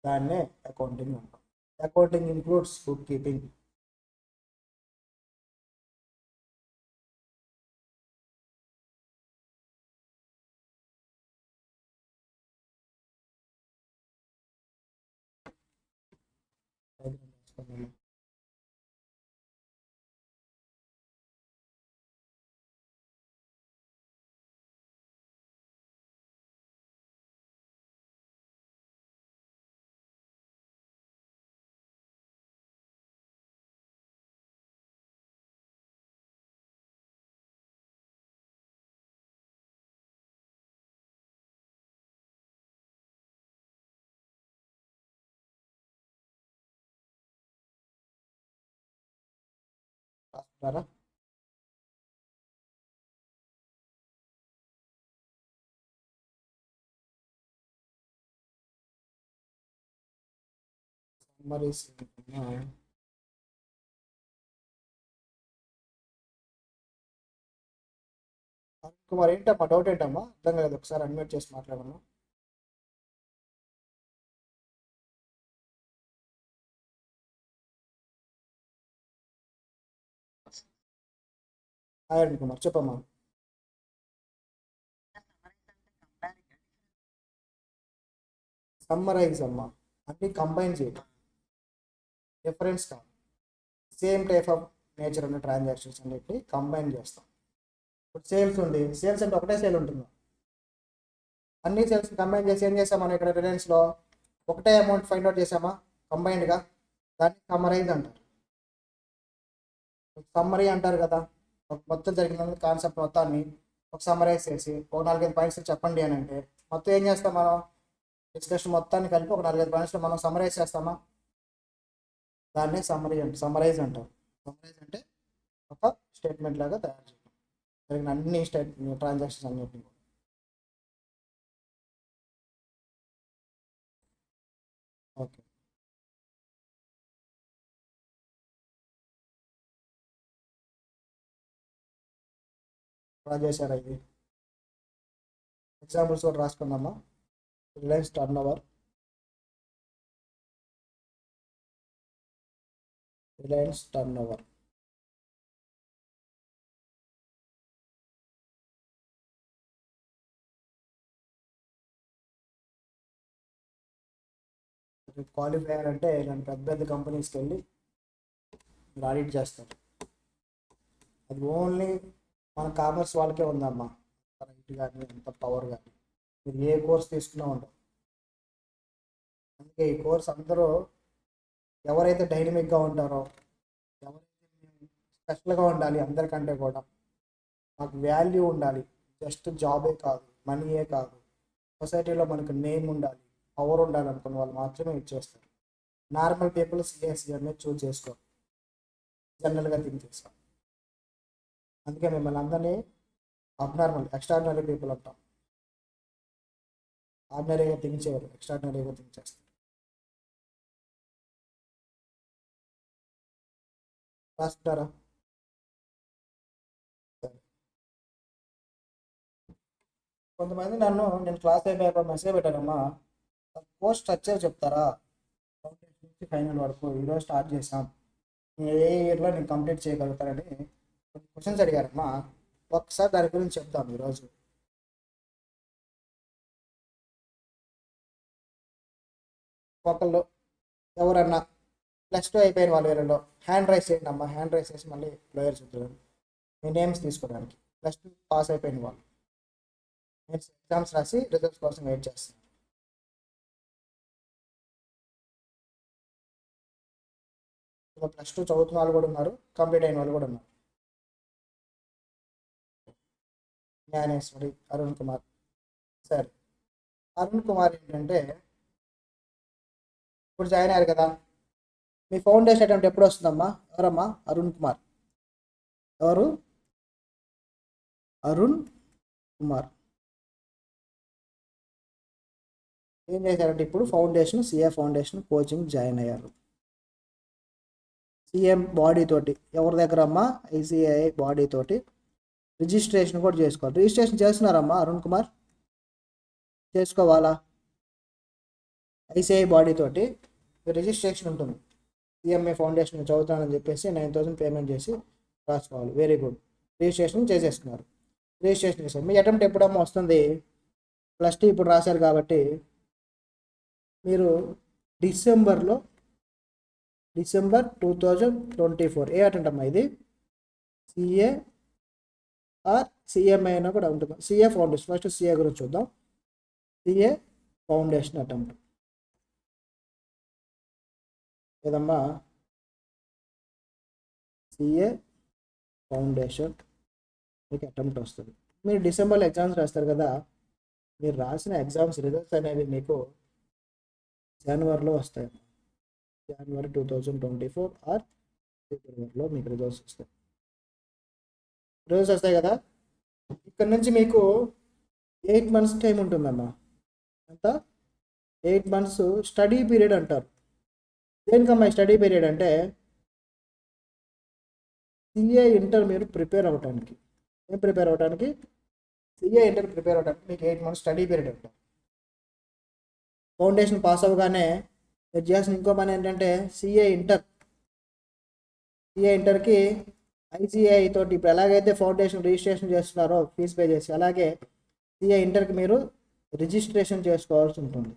దాన్నే అకౌంటింగ్ అంటాం. Accounting includes book keeping. రాసుకుంటారా? మరి కుమార్ ఏంటమ్మా డౌట్ ఏంటమ్మా అర్థం కాలేదు, ఒకసారి అన్మ్యూట్ చేసి మాట్లాడమ్మా. అరుణ్ కుమార్ చెప్పమ్మా. సమ్మరైజ్ అమ్మా అన్ని కంబైన్ చేయడం, డిఫరెన్స్ కాదు. సేమ్ టైప్ ఆఫ్ నేచర్ ఉన్న ట్రాన్సాక్షన్స్ అన్నిటిని కంబైన్ చేస్తాం. ఇప్పుడు సేల్స్ ఉంది, సేల్స్ అంటే ఒకటే సేల్ ఉంటుంది. అన్ని సేల్స్ కంబైన్ చేసి ఏం చేసాం మనం ఇక్కడ రిలయన్స్లో ఒకటే అమౌంట్ ఫైండ్ అవుట్ చేసామా కంబైన్డ్గా, దాన్ని సమ్మరైజ్ అంటారు. సమ్మరీ అంటారు కదా, మొత్తం జరిగిన కాన్సెప్ట్ మొత్తాన్ని ఒక సమ్మరైజ్ చేసి ఒక 4-5 పాయింట్స్ చెప్పండి అని అంటే మొత్తం ఏం చేస్తాం మనం, డిస్కషన్ మొత్తాన్ని కలిపి ఒక 4-5 పాయింట్స్లో మనం సమ్మరైజ్ చేస్తామా, దాన్నే సమ్మరైజ్ అంటారు. సమ్మరైజ్ అంటే ఒక స్టేట్మెంట్ లాగా తయారు చేయడం జరిగిన అన్ని ట్రాన్సాక్షన్స్ అన్నిటిని. ఓకే, డ్రా చేశారా? ఇది ఎగ్జాంపుల్స్ కూడా రాసుకున్నామా. Reliance turn over, Reliance turn over qualifier అంటే ఇలాంటి పెద్ద పెద్ద కంపెనీస్కి వెళ్ళి మీరు ఆడిట్ చేస్తారు. అది ఓన్లీ మన కామర్స్ వాళ్ళకే ఉందమ్మా, రైట్ కానీ అంత పవర్ కానీ మీరు ఏ కోర్స్ తీసుకున్నా ఉండవు. అందుకే ఈ కోర్స్ అందరూ ఎవరైతే డైనమిక్గా ఉంటారో, ఎవరైతే స్పెషల్గా ఉండాలి అందరికంటే కూడా, మాకు వాల్యూ ఉండాలి, జస్ట్ జాబే కాదు మనీయే కాదు, సొసైటీలో మనకు నేమ్ ఉండాలి, పవర్ ఉండాలి అనుకున్న వాళ్ళు మాత్రమే ఇచ్చేస్తారు. నార్మల్ పీపుల్ సిఎస్సి అనేది చూజ్ చేసుకోరు, జనరల్గా థింక్ చేస్తాం. అందుకే మిమ్మల్ని అందరినీ అబ్నార్మల్ ఎక్స్ట్రాడినరీ పీపుల్ అంటాం. ఆర్డినరీగా థింక్ చేయరు, ఎక్స్ట్రాడినరీగా థింక్ చేస్తారు. రాసుకుంటారా? కొంతమంది నేను క్లాస్ అయిపోయాక మెసేజ్ పెట్టానమ్మా, కోర్స్ స్ట్రక్చర్ చెప్తారా ఫౌండేషన్ నుంచి ఫైనల్ వరకు ఈరోజు స్టార్ట్ చేసాం, ఏ ఇయర్లో నేను కంప్లీట్ చేయగలుగుతారని కొన్ని క్వశ్చన్స్ అడిగారమ్మా. ఒకసారి దాని గురించి చెప్తాం ఈరోజు. ఒకళ్ళు ఎవరన్నా +2 అయిపోయిన వాళ్ళు వీళ్ళలో హ్యాండ్ రైస్ చేయండి అమ్మా, హ్యాండ్ రైస్ చేసి మళ్ళీ లోయర్ చూద్దాం మీ నేమ్స్ తీసుకోవడానికి. +2 పాస్ అయిపోయిన వాళ్ళు నేను ఎగ్జామ్స్ రాసి రిజల్ట్స్ కోసం వెయిట్ చేస్తాను. +2 చదువుతున్న వాళ్ళు కూడా ఉన్నారు, కంప్లీట్ అయిన వాళ్ళు కూడా ఉన్నారు. జ్ఞానేశ్వరి, అరుణ్ కుమార్. సరే, అరుణ్ కుమార్ ఏంటంటే ఇప్పుడు జాయిన్ అయ్యారు కదా, మీ ఫౌండేషన్ అటెంప్ట్ ఎప్పుడు వస్తుందమ్మా? ఎవరమ్మా? అరుణ్ కుమార్. ఎవరు? అరుణ్ కుమార్ ఏం చేశారంటే ఇప్పుడు సిఏ ఫౌండేషన్ కోచింగ్ జాయిన్ అయ్యారు. సిఎం బాడీ తోటి ఎవరి దగ్గర అమ్మా ఐసిఐ బాడీ తోటి రిజిస్ట్రేషన్ కూడా చేసుకోవాలి. రిజిస్ట్రేషన్ చేస్తున్నారమ్మా అరుణ్ కుమార్? చేసుకోవాలా? ఐసిఐ బాడీ తోటి రిజిస్ట్రేషన్ ఉంటుంది. సిఎంఏ ఫౌండేషన్ చదువుతానని చెప్పేసి 9,000 పేమెంట్ చేసి రాసుకోవాలి. Very good. రిజిస్ట్రేషన్ చేసేస్తున్నారు. రిజిస్ట్రేషన్ చేశారు. మీ అటెంప్ట్ ఎప్పుడమ్మా వస్తుంది? +2 ఇప్పుడు రాశారు కాబట్టి మీరు డిసెంబర్ 2024 ఏ అటెంప్ట్ అమ్మా ఇది? సిఏ ఆర్ సిఎంఐ అయినా కూడా ఉంటుంది. సిఏ ఫౌండేషన్, ఫస్ట్ సిఏ గురించి చూద్దాం. సిఏ ఫౌండేషన్ అటెంప్ట్ ఏదమ్మా? సిఏ ఫౌండేషన్ మీకు అటెంప్ట్ వస్తుంది. మీరు డిసెంబర్లో ఎగ్జామ్స్ రాస్తారు కదా, మీరు రాసిన ఎగ్జామ్స్ రిజల్ట్స్ అనేవి మీకు జనవరిలో వస్తాయి. జనవరి 2024 ఆర్ ఫిబ్రవరిలో మీకు రిజల్ట్స్ వస్తాయి. రిజల్ట్స్ వస్తాయి కదా, ఇక్కడ నుంచి మీకు 8 months టైం ఉంటుందమ్మా. అంతా 8 months స్టడీ పీరియడ్ అంటారు. దేనికమ్మా స్టడీ పీరియడ్ అంటే సిఏ ఇంటర్ మీరు ప్రిపేర్ అవ్వడానికి. ఏం ప్రిపేర్ అవ్వడానికి? సిఏ ఇంటర్ ప్రిపేర్ అవ్వడానికి మీకు 8 months స్టడీ పీరియడ్ ఉంటుంది. ఫౌండేషన్ పాస్ అవ్వగానే మీరు చేయాల్సిన ఇంకో పని ఏంటంటే సిఏ ఇంటర్కి ఐసిఐ తోటి ఇప్పుడు ఎలాగైతే ఫౌండేషన్ రిజిస్ట్రేషన్ చేస్తున్నారో ఫీజు పే చేసి, అలాగే సిఏ ఇంటర్కి మీరు రిజిస్ట్రేషన్ చేసుకోవాల్సి ఉంటుంది.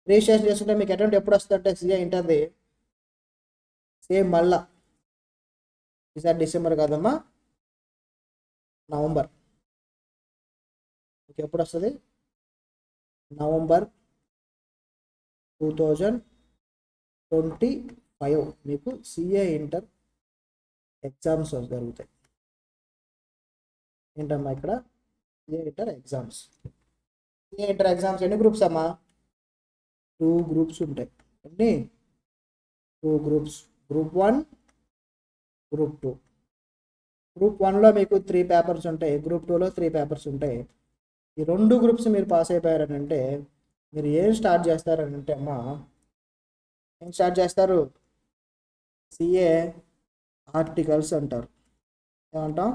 రిజిస్ట్రేషన్ చేసుకుంటే మీకు అటెంప్ట్ ఎప్పుడు వస్తుందంటే సిఏ ఇంటర్ది సేమ్ మళ్ళా ఈసారి డిసెంబర్ కాదమ్మా, నవంబర్. మీకు ఎప్పుడు వస్తుంది? నవంబర్ 2025 మీకు సిఏ ఇంటర్ ఎగ్జామ్స్ జరుగుతాయి. ఏంటమ్మా ఇక్కడ? CA inter exams. CA inter exams ఎన్ని గ్రూప్స్ అమ్మా? 2 groups ఉంటాయి. ఎన్ని? 2 groups. Group 1, group 2. గ్రూప్ 1లో మీకు 3 పేపర్స్ ఉంటాయి, గ్రూప్ 2లో 3 పేపర్స్ ఉంటాయి. ఈ 2 గ్రూప్స్ మీరు పాస్ అయిపోయారనంటే మీరు ఏం స్టార్ట్ చేస్తారనంటే అమ్మా, ఏం స్టార్ట్ చేస్తారు? సిఏ ఆర్టికల్స్ అంటారు. ఏమంటాం?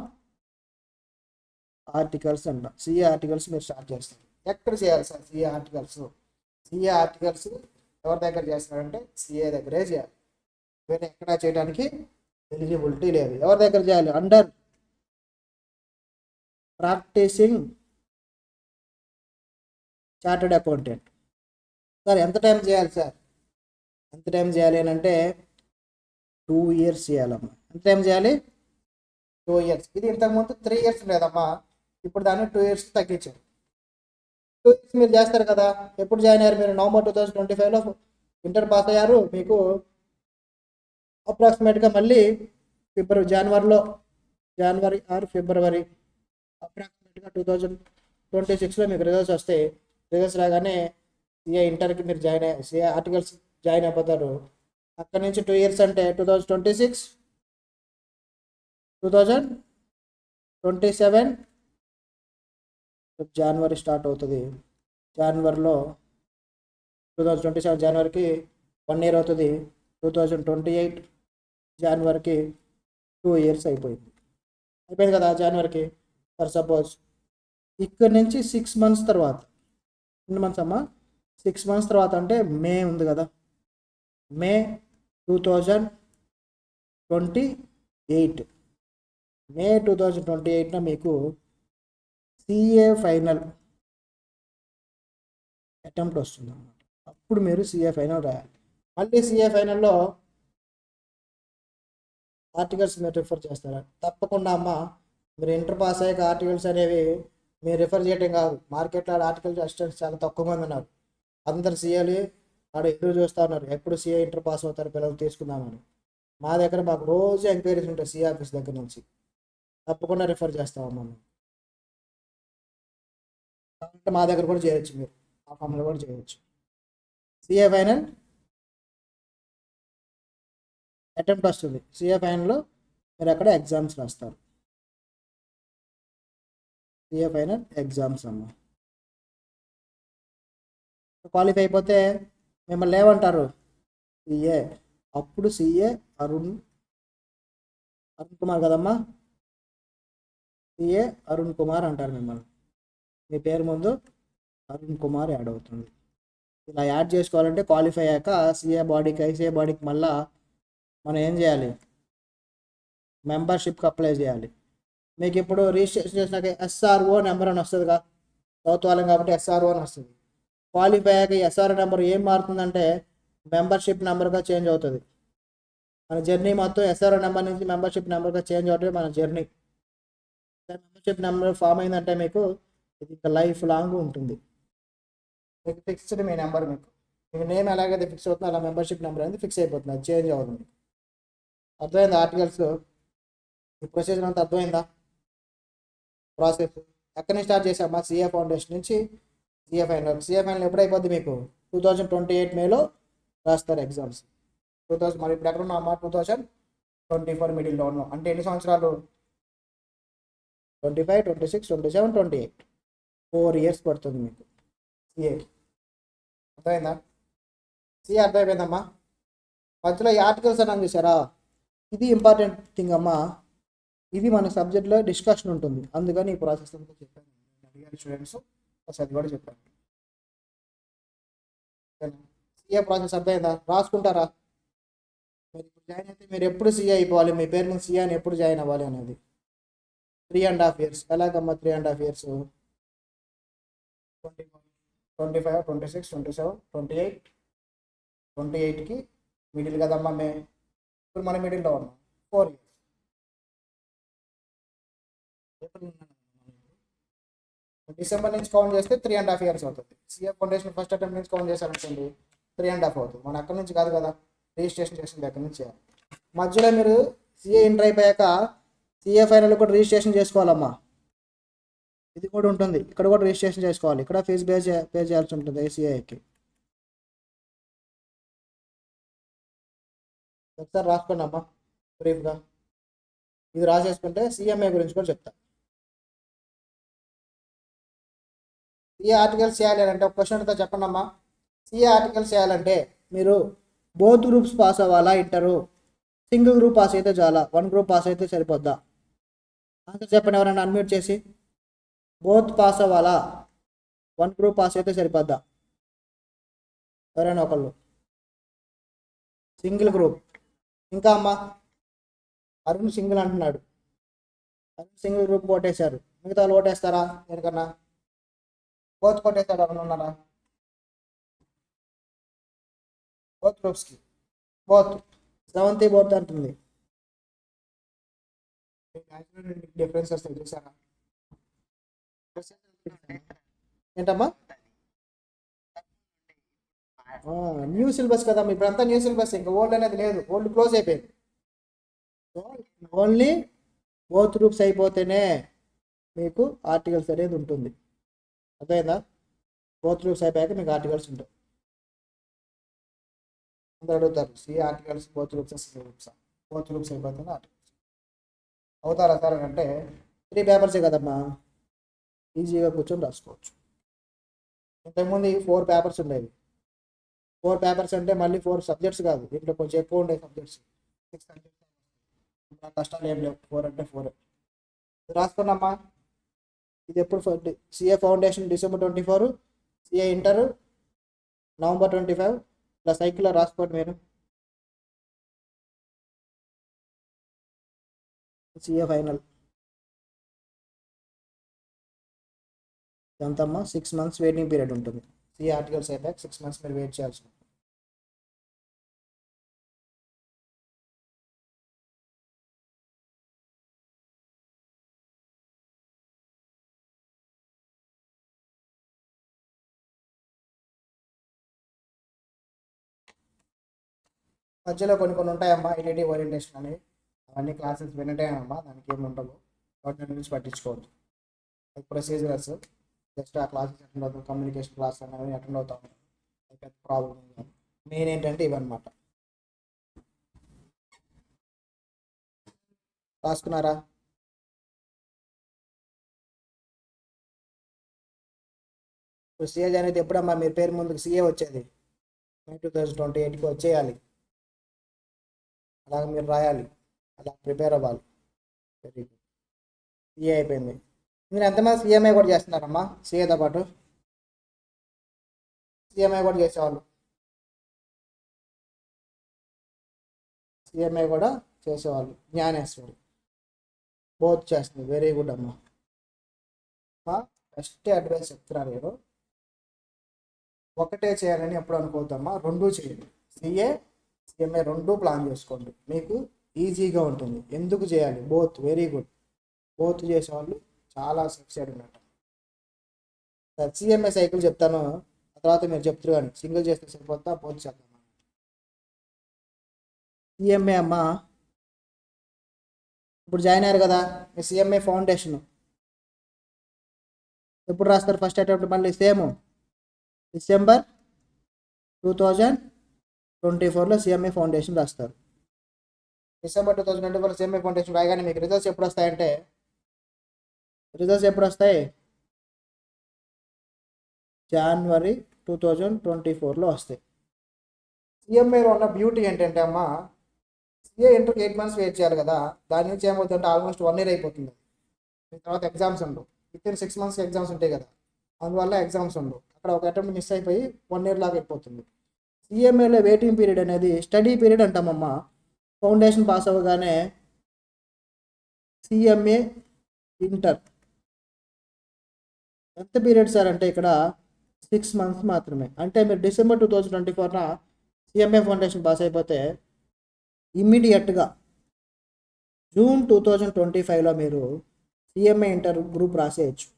ఆర్టికల్స్ అంటాం. సిఏ ఆర్టికల్స్ మీరు స్టార్ట్ చేస్తారు. ఎక్కడ చేయాలి sir CA articles? CA articles ఎవరి దగ్గర చేస్తారంటే సిఏ దగ్గరే చేయాలి. వేరే ఎక్కడా చేయడానికి ఎలిజిబిలిటీ లేదు. ఎవరి దగ్గర చేయాలి? Under practising chartered accountant. Sir ఎంత టైం చేయాలి సార్? ఎంత టైం చేయాలి అని అంటే 2 years చేయాలమ్మా. ఎంత టైం చేయాలి? 2 years. ఇది ఇంతకుముందు 3 years లేదమ్మా, ఇప్పుడు దాన్ని 2 years తగ్గించారు. 2 years మీరు చేస్తారు కదా. ఎప్పుడు జాయిన్ అయ్యారు మీరు? నవంబర్ 2025లో ఇంటర్ పాస్ అయ్యారు. మీకు అప్రాక్సిమేట్గా మళ్ళీ జనవరి ఆర్ ఫిబ్రవరి అప్రాక్సిమేట్గా 2026లో మీకు రిజల్ట్స్ వస్తాయి. రిజల్ట్స్ రాగానే సిఏ ఇంటర్కి మీరు సిఏ ఆర్టికల్స్ జాయిన్ అయిపోతారు. అక్కడి నుంచి 2 years అంటే 2026, 2027 జనవరి స్టార్ట్ అవుతుంది. జనవరిలో 2027 జనవరికి 1 year అవుతుంది. 2028 జనవరికి 2 years అయిపోయింది కదా జనవరికి. ఫర్ సపోజ్ ఇక్కడ నుంచి 6 months తర్వాత, ఎన్ని మంత్స్ అమ్మా? 6 months తర్వాత అంటే మే ఉంది కదా, మే 2028. మే 2028లో మీకు సిఏ ఫైనల్ అటెంప్ట్ వస్తుంది అన్నమాట. అప్పుడు మీరు సిఏ ఫైనల్ రాయాలి. మళ్ళీ సిఏ ఫైనల్లో ఆర్టికల్స్ మీరు రిఫర్ చేస్తారా? తప్పకుండా అమ్మ. మీరు ఇంటర్ పాస్ అయ్యాక ఆర్టికల్స్ అనేవి మీరు రిఫర్ చేయడం కాదు. మార్కెట్లో ఆర్టికల్స్ అసిస్టెంట్స్ చాలా తక్కువ మంది ఉన్నారు. అందరు సీఏలు ఆడ ఎదురు చూస్తూ ఉన్నారు, ఎప్పుడు సీఏ ఇంటర్ పాస్ అవుతారు పిల్లలు తీసుకుందామని. మా దగ్గర మాకు రోజు ఎంక్వైరీస్ ఉంటాయి సీఏ ఆఫీస్ దగ్గర నుంచి. తప్పకుండా రిఫర్ చేస్తామమ్మా. కాబట్టి మా దగ్గర కూడా చేయొచ్చు, మీరు ఆ ఫామ్లో కూడా చేయొచ్చు. సిఏ ఫైనల్ అటెంప్ట్ వస్తుంది. సిఏ ఫైనల్లో మీరు అక్కడ ఎగ్జామ్స్ రాస్తారు. సిఏ ఫైనల్ ఎగ్జామ్స్ అమ్మ. క్వాలిఫై అయిపోతే మిమ్మల్ని ఏమంటారు? సిఏ. అప్పుడు సిఏ అరుణ్ కుమార్ కదమ్మా, సిఏ అరుణ్ కుమార్ అంటారు మిమ్మల్ని. మీ పేరు ముందు అరుణ్ కుమార్ యాడ్ అవుతుంది. ఇలా యాడ్ చేసుకోవాలంటే క్వాలిఫై అయ్యాక సిఏ బాడీకి ఐసీఏ బాడీకి మళ్ళా మనం ఏం చేయాలి? మెంబర్షిప్కి అప్లై చేయాలి. మీకు ఇప్పుడు రిజిస్ట్రేషన్ చేసినాక ఎస్ఆర్ఓ నెంబర్ అని వస్తుందిగా, సౌత్ వాళ్ళం కాబట్టి ఎస్ఆర్ఓ అని వస్తుంది. క్వాలిఫై అయ్యాక ఎస్ఆర్ఓ నెంబర్ ఏం మారుతుందంటే మెంబర్షిప్ నెంబర్గా చేంజ్ అవుతుంది. మన జర్నీ మొత్తం ఎస్ఆర్ఓ నెంబర్ నుంచి మెంబర్షిప్ నెంబర్గా చేంజ్ అవుతుంది మన జర్నీ. మెంబర్షిప్ నెంబర్ ఫామ్ అయిందంటే మీకు ఇది ఇంకా లైఫ్ లాంగ్ ఉంటుంది. మీకు ఫిక్స్డ్ మీ నెంబర్, మీకు నేమ్ ఎలాగైతే ఫిక్స్ అవుతుందో అలా మెంబర్షిప్ నెంబర్ అనేది ఫిక్స్ అయిపోతుంది, అది చేంజ్ అవుతుంది. అర్థమైందా? ఆర్టికల్స్ ఈ ప్రొసీజర్ అంతా అర్థమైందా? ప్రాసెస్ ఎక్కడి నుంచి స్టార్ట్ చేసామా? సిఏ ఫౌండేషన్ నుంచి సిఏ ఫైనల్. సిఏ ఫైనల్ ఎప్పుడు అయిపోద్ది? మీకు 2028 మేలో రాస్తారు ఎగ్జామ్స్. మరి ఇప్పుడు ఎక్కడ ఉన్నామా? 2024 మిడిల్లో ఉన్నాం. అంటే ఎన్ని సంవత్సరాలు? 25, 26, 27, 28, 4 ఇయర్స్ పడుతుంది మీకు సిఏ. అర్థమైందా? సిఏ అర్థమైపోయిందమ్మా. మధ్యలో ఈ ఆర్టికల్స్ అని చూసారా? ఇది ఇంపార్టెంట్ థింగ్ అమ్మా. ఇది మన సబ్జెక్ట్లో డిస్కషన్ ఉంటుంది, అందుకని ఈ ప్రాసెస్ అంతా చెప్పాను. అడిగారు స్టూడెంట్స్, అది కూడా చెప్పాను. సిఏ ప్రాసెస్ అర్థమైందా? రాసుకుంటారా? మీరు ఇప్పుడు జాయిన్ అయితే మీరు ఎప్పుడు సీఏ అయిపోవాలి? మీ పేరు మీద సీఏ అని ఎప్పుడు జాయిన్ అవ్వాలి అనేది 3.5 years. ఎలాగమ్మా 3.5 years? 25, 26, 27, 28, 28కి మిడిల్ కదమ్మా. ఇప్పుడు మన మిడిల్లో ఉన్నాం. 4 years. డిసెంబర్ నుంచి కౌంట్ చేస్తే 3.5 years అవుతుంది. సిఏ ఫౌండేషన్ ఫస్ట్ అటెంప్ట్ నుంచి కౌంట్ చేశారనుకోండి 3.5 అవుతుంది. మన అక్కడి నుంచి కాదు కదా, రిజిస్ట్రేషన్ చేసింది అక్కడి నుంచి. మధ్యలో మీరు సిఏ ఎంటర్ అయిపోయాక సిఏ ఫైనల్ కూడా రిజిస్ట్రేషన్ చేసుకోవాలమ్మా. ఇది కూడా ఉంటుంది, ఇక్కడ కూడా రిజిస్ట్రేషన్ చేసుకోవాలి. ఇక్కడ ఫీజు పే చేయాల్సి ఉంటుంది ఐసీఐకి. ఒకసారి రాసుకోండి అమ్మా బ్రీఫ్గా. ఇది రాసేసుకుంటే సిఎంఏ గురించి కూడా చెప్తా. సిఏ ఆర్టికల్స్ చేయాలంటే ఒక క్వశ్చన్ అంతా చెప్పండి అమ్మా. సిఏ ఆర్టికల్స్ చేయాలంటే మీరు బోత్ గ్రూప్స్ పాస్ అవ్వాలా? ఇంటరు సింగిల్ గ్రూప్ పాస్ అయితే చాలా, 1 group పాస్ అయితే సరిపోద్దా? ఆన్సర్ చెప్పండి ఎవరైనా అన్మ్యూట్ చేసి. బోత్ పాస్ అవ్వాలా? 1 group పాస్ అయితే సరిపోద్దా? ఎవరైనా ఒకళ్ళు. Single group. ఇంకా అమ్మా అరుణ్ సింగిల్ అంటున్నాడు. అరుణ్ సింగిల్ గ్రూప్ ఓటేశారు, మిగతా వాళ్ళు ఓటేస్తారా? దేనికన్నా బోత్ కొట్టేస్తాడు. ఎవరైనా ఉన్నారా? బోత్ గ్రూప్స్కి బోత్. సెవెంత్ బోత్ అంటుంది. డిఫరెన్స్ వస్తాయి చూసారా? ఏంటమ్మా? న్యూ సిలబస్ కదా ఇప్పుడంతా, న్యూ సిలబస్. ఇంకా ఓల్డ్ అనేది లేదు, ఓల్డ్ క్లోజ్ అయిపోయింది. ఓన్లీ బోత్ గ్రూప్స్ అయిపోతేనే మీకు ఆర్టికల్స్ అనేది ఉంటుంది. అర్థమైందా? బోత్ గ్రూప్స్ అయిపోయాక మీకు ఆర్టికల్స్ ఉంటాయి. అందరూ అడుగుతారు C articles both groups, both groups అయిపోతుంది ఆర్టికల్స్ అవుతారా సార్ అంటే 3 పేపర్సే కదమ్మా, ఈజీగా కూర్చొని రాసుకోవచ్చు. ఇంతకుముందు 4 పేపర్స్ ఉండేవి. 4 పేపర్స్ అంటే మళ్ళీ 4 సబ్జెక్ట్స్ కాదు, దీంట్లో కొంచెం ఎక్కువ ఉండే సబ్జెక్ట్స్, 6 సబ్జెక్ట్స్. కష్టాలు ఏం లేవు, 4 అంటే 4 రాసుకున్నామ్మా. ఇది ఎప్పుడు CA foundation December 24, CA inter November 25. ఇలా సైకిల్లో రాసుకోండి మీరు. సిఏ ఫైనల్ ఎంతమ్మా? 6 months వెయిటింగ్ పీరియడ్ ఉంటుంది. సిఏ ఆర్టికల్స్ అయిపోయాక 6 months మీరు వెయిట్ చేయాల్సి ఉంటుంది. మధ్యలో కొన్ని ఉంటాయమ్మా, ఐడెంటిటీ ఓరియంటేషన్ అనేవి. అవన్నీ క్లాసెస్ వినటేనమ్మా, దానికి ఏమి ఉండవు. వాటి గురించి పట్టించుకోవద్దు. ప్రొసీజర్స్ జస్ట్ ఆ క్లాసెస్ అటెండ్ అవుతాం, కమ్యూనికేషన్ క్లాస్ అనేవి అటెండ్ అవుతాం. పెద్ద ప్రాబ్లం మెయిన్ ఏంటంటే ఇవన్నమాట. రాసుకున్నారా? ఇప్పుడు సిఏ జాయిన్ అయితే ఎప్పుడమ్మా మీరు పేరు ముందుకు సిఏ వచ్చేది? మే 2028కి వచ్చేయాలి. అలాగ మీరు రాయాలి, అలా ప్రిపేర్ అవ్వాలి. Very good. సిఏ అయిపోయింది. మీరు ఎంతమంది సిఎంఐ కూడా చేస్తున్నారమ్మా? సిఏతో పాటు సిఎంఐ కూడా చేసేవాళ్ళు, సిఎంఐ కూడా చేసేవాళ్ళు. జ్ఞానేశ్వరి బోత్ చేస్తుంది. వెరీ గుడ్ అమ్మా. బెస్ట్ అడ్వైస్ చెప్తున్నారు మీరు. ఒకటే చేయాలని ఎప్పుడు అనుకోవద్దమ్మా, రెండూ చేయండి. సిఏ సిఎంఐ రెండూ ప్లాన్ చేసుకోండి, మీకు ఈజీగా ఉంటుంది. ఎందుకు చేయాలి? బోత్. Very good. బోత్ చేసేవాళ్ళు చాలా సక్సెడ్ ఉన్నట్టు. సిఎంఐ సైకిల్ చెప్తాను, ఆ తర్వాత మీరు చెప్తారు కానీ సింగిల్ చేస్తే సరిపోతా, బోత్ చేద్దాం. సిఎంఏ అమ్మా ఇప్పుడు జాయిన్ అయ్యారు కదా, మీ సిఎంఏ ఫౌండేషన్ ఎప్పుడు రాస్తారు? ఫస్ట్ అటెంప్ట్ మళ్ళీ సేమ్ డిసెంబర్ 2024లో సిఎంఏ ఫౌండేషన్ రాస్తారు. డిసెంబర్ 2024లో సిఎంఏ ఫౌండేషన్ రాయగానే మీకు రిజల్ట్స్ ఎప్పుడు వస్తాయంటే, రిజల్ట్స్ ఎప్పుడు వస్తాయి? జనవరి 2024లో వస్తాయి. సిఎంఏలో ఉన్న బ్యూటీ ఏంటంటే అమ్మా, సిఏ ఇంటర్కి 8 months వెయిట్ చేయాలి కదా, దాని నుంచి ఏమవుతుందంటే ఆల్మోస్ట్ 1 year అయిపోతుంది. తర్వాత ఎగ్జామ్స్ ఉండవు. విత్ ఇన్ 6 months ఎగ్జామ్స్ ఉంటాయి కదా, అందువల్ల ఎగ్జామ్స్ ఉండవు. అక్కడ ఒక అటెంప్ట్ మిస్ అయిపోయి 1 year లాగా అయిపోతుంది. సిఎంఏలో వెయిటింగ్ పీరియడ్ అనేది స్టడీ పీరియడ్ అంటామమ్మా. ఫౌండేషన్ పాస్ అవ్వగానే సిఎంఏ ఇంటర్ ఎంత పీరియడ్ సార్ అంటే ఇక్కడ 6 months మాత్రమే. అంటే మీరు డిసెంబర్ 2024న సిఎంఏ ఫౌండేషన్ పాస్ అయిపోతే ఇమ్మీడియట్గా జూన్ 2025లో మీరు సిఎంఏ ఇంటర్ గ్రూప్ రాసేయచ్చు.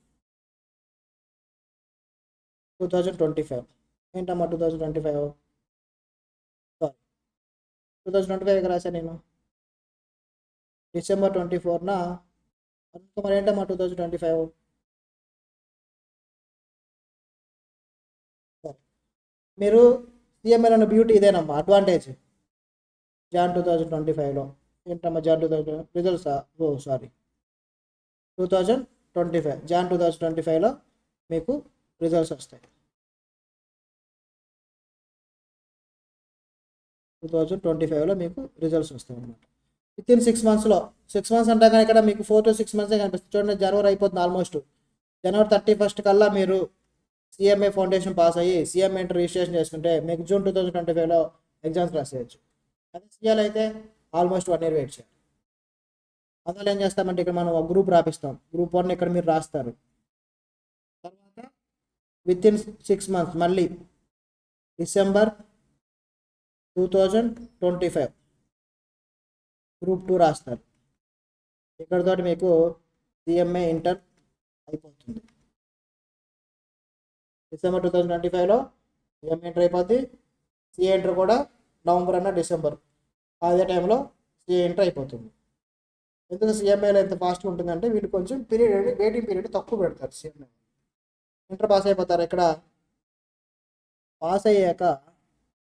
2025 ఏంటమ్మా 2025? సారీ 2025 రాశాను నేను. డిసెంబర్ 24న మరి ఏంటమ్మా 2025? మీరు సిఎంఏలో బ్యూటీ ఇదేనమ్మా, అడ్వాంటేజ్. జాన్ 2025లో ఏంటమ్మా జాన్ 2000 రిజల్ట్సా? ఓ సారీ 2025 జాన్ 2025లో మీకు రిజల్ట్స్ వస్తాయి. 2025లో మీకు రిజల్ట్స్ వస్తాయి అన్నమాట. With in 6 monthsలో. 6 months అంటే కానీ ఇక్కడ మీకు 4 to 6 months కనిపిస్తుంది. చూడండి, జనవరి అయిపోతుంది ఆల్మోస్ట్. జనవరి 31st కల్లా మీరు సిఎంఏ ఫౌండేషన్ పాస్ అయ్యి సిఎంఏ ఇంటర్ రిజిస్ట్రేషన్ చేసుకుంటే మీకు జూన్ 2025లో ఎగ్జామ్స్ రాసేయచ్చు. అదే సిఎల్ అయితే ఆల్మోస్ట్ 1 year వెయిట్ చేయాలి. అందువల్ల ఏం చేస్తామంటే ఇక్కడ మనం ఒక గ్రూప్ రాపిస్తాం. గ్రూప్ 1 ఇక్కడ మీరు రాస్తారు. తర్వాత విత్ ఇన్ 6 months మళ్ళీ డిసెంబర్ 2025 గ్రూప్ 2 రాస్తారు. ఇక్కడతో మీకు సిఎంఏ ఇంటర్ అయిపోతుంది. డిసెంబర్ 2025లో సిఎంఏ ఇంటర్ అయిపోద్ది. సిఏ ఇంటర్ కూడా నవంబర్ అన్న డిసెంబర్ అదే టైంలో సిఏ ఇంటర్ అయిపోతుంది. ఎందుకు సిఎంఏలో ఎంత ఫాస్ట్గా ఉంటుందంటే వీళ్ళు కొంచెం పీరియడ్ వెయిటింగ్ పీరియడ్ తక్కువ పెడతారు. సిఎంఏ ఇంటర్ పాస్ అయిపోతారు. ఇక్కడ పాస్ అయ్యాక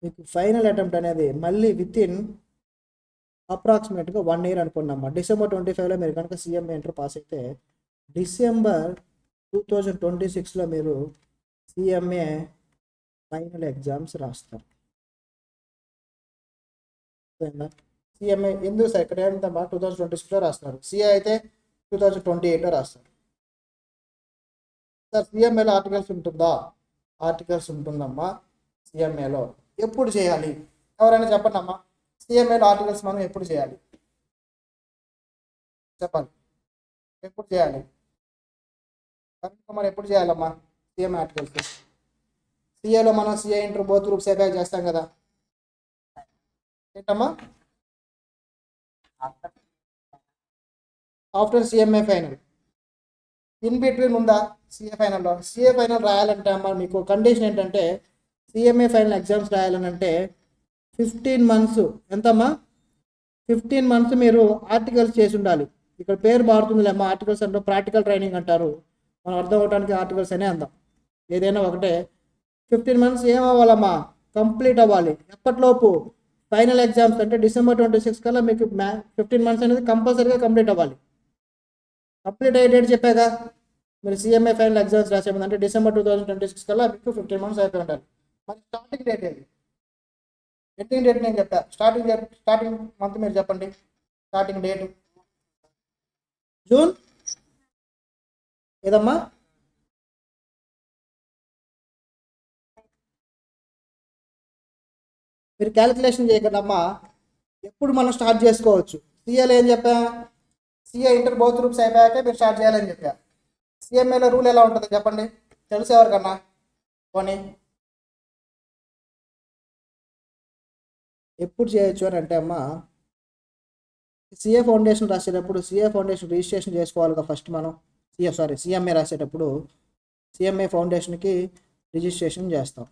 మీకు ఫైనల్ అటెంప్ట్ అనేది మళ్ళీ విత్ ఇన్ అప్రాక్సిమేట్గా 1 year అనుకున్నామ్మా. డిసెంబర్ 25లో మీరు కనుక సిఎంఏ ఇంటర్ పాస్ అయితే డిసెంబర్ 2026లో మీరు సిఎంఏ ఫైనల్ ఎగ్జామ్స్ రాస్తారు. సిఎంఏ ఎందుకు సార్ ఇక్కడ ఏంటమ్మా 2026లో రాస్తారు, సిఏ అయితే 2028లో రాస్తారు. సార్ సిఎంఏలో ఆర్టికల్స్ ఉంటుందా? ఆర్టికల్స్ ఉంటుందమ్మా సిఎంఏలో. ఎప్పుడు చేయాలి? ఎవరైనా చెప్పండి అమ్మా, సిఎంఏలో ఆర్టికల్స్ మనం ఎప్పుడు చేయాలి చెప్పాలి. ఎప్పుడు చేయాలి? మనం ఎప్పుడు చేయాలమ్మా సిఎంఏ ఆర్టికల్స్? సిఏలో మనం సిఏ ఇంటర్ బోత్ గ్రూప్స్ ఏపై చేస్తాం కదా, ఏంటమ్మా after CMA final. In between ఉందా సిఏ ఫైనల్లో? సిఏ ఫైనల్ రాయాలంటే అమ్మా మీకు కండిషన్ ఏంటంటే సిఎంఏ ఫైనల్ ఎగ్జామ్స్ రాయాలని అంటే 15 months ఎంతమ్మా 15 months మీరు ఆర్టికల్స్ చేసి ఉండాలి. ఇక్కడ పేరు మారుతుందిలే అమ్మా, ఆర్టికల్స్ అంటే ప్రాక్టికల్ ట్రైనింగ్ అంటారు, మనం అర్థం అవడానికి ఆర్టికల్స్ అనే అందాం, ఏదైనా ఒకటే. 15 months ఏమవ్వాలమ్మా? కంప్లీట్ అవ్వాలి. ఎప్పటిలోపు? ఫైనల్ ఎగ్జామ్స్ అంటే డిసెంబర్ 26 కల్లా మీకు 15 months అనేది కంపల్సరీగా కంప్లీట్ అవ్వాలి. కంప్లీట్ అయ్యే డేట్ చెప్పాగా మీరు సిఎంఏ ఫైనల్ ఎగ్జామ్స్ రాసే ముందు అంటే డిసెంబర్ 2026 కల్లా మీకు 15 months అయిపోయి ఉండాలి. మరి స్టార్టింగ్ డేట్ ఏది? ఎండింగ్ డేట్ నేను చెప్పా. స్టార్టింగ్ మంత్ మీరు చెప్పండి. స్టార్టింగ్ డేట్ జూన్ ఏదమ్మా? మీరు క్యాలిక్యులేషన్ చేయకదమ్మా, ఎప్పుడు మనం స్టార్ట్ చేసుకోవచ్చు. సిఏలో ఏం చెప్పా? సిఏ ఇంటర్ బోత్ గ్రూప్స్ అయిపోయాక మీరు స్టార్ట్ చేయాలని చెప్పా. సిఎంఏలో రూల్ ఎలా ఉంటుంది చెప్పండి, తెలుసు ఎవరికన్నా? పోనీ ఎప్పుడు చేయొచ్చు అని అంటే అమ్మా, సిఏ ఫౌండేషన్ రాసేటప్పుడు సిఏ ఫౌండేషన్ రిజిస్ట్రేషన్ చేసుకోవాలిగా ఫస్ట్ మనం. సిఎంఏ రాసేటప్పుడు సిఎంఏ ఫౌండేషన్కి రిజిస్ట్రేషన్ చేస్తాం.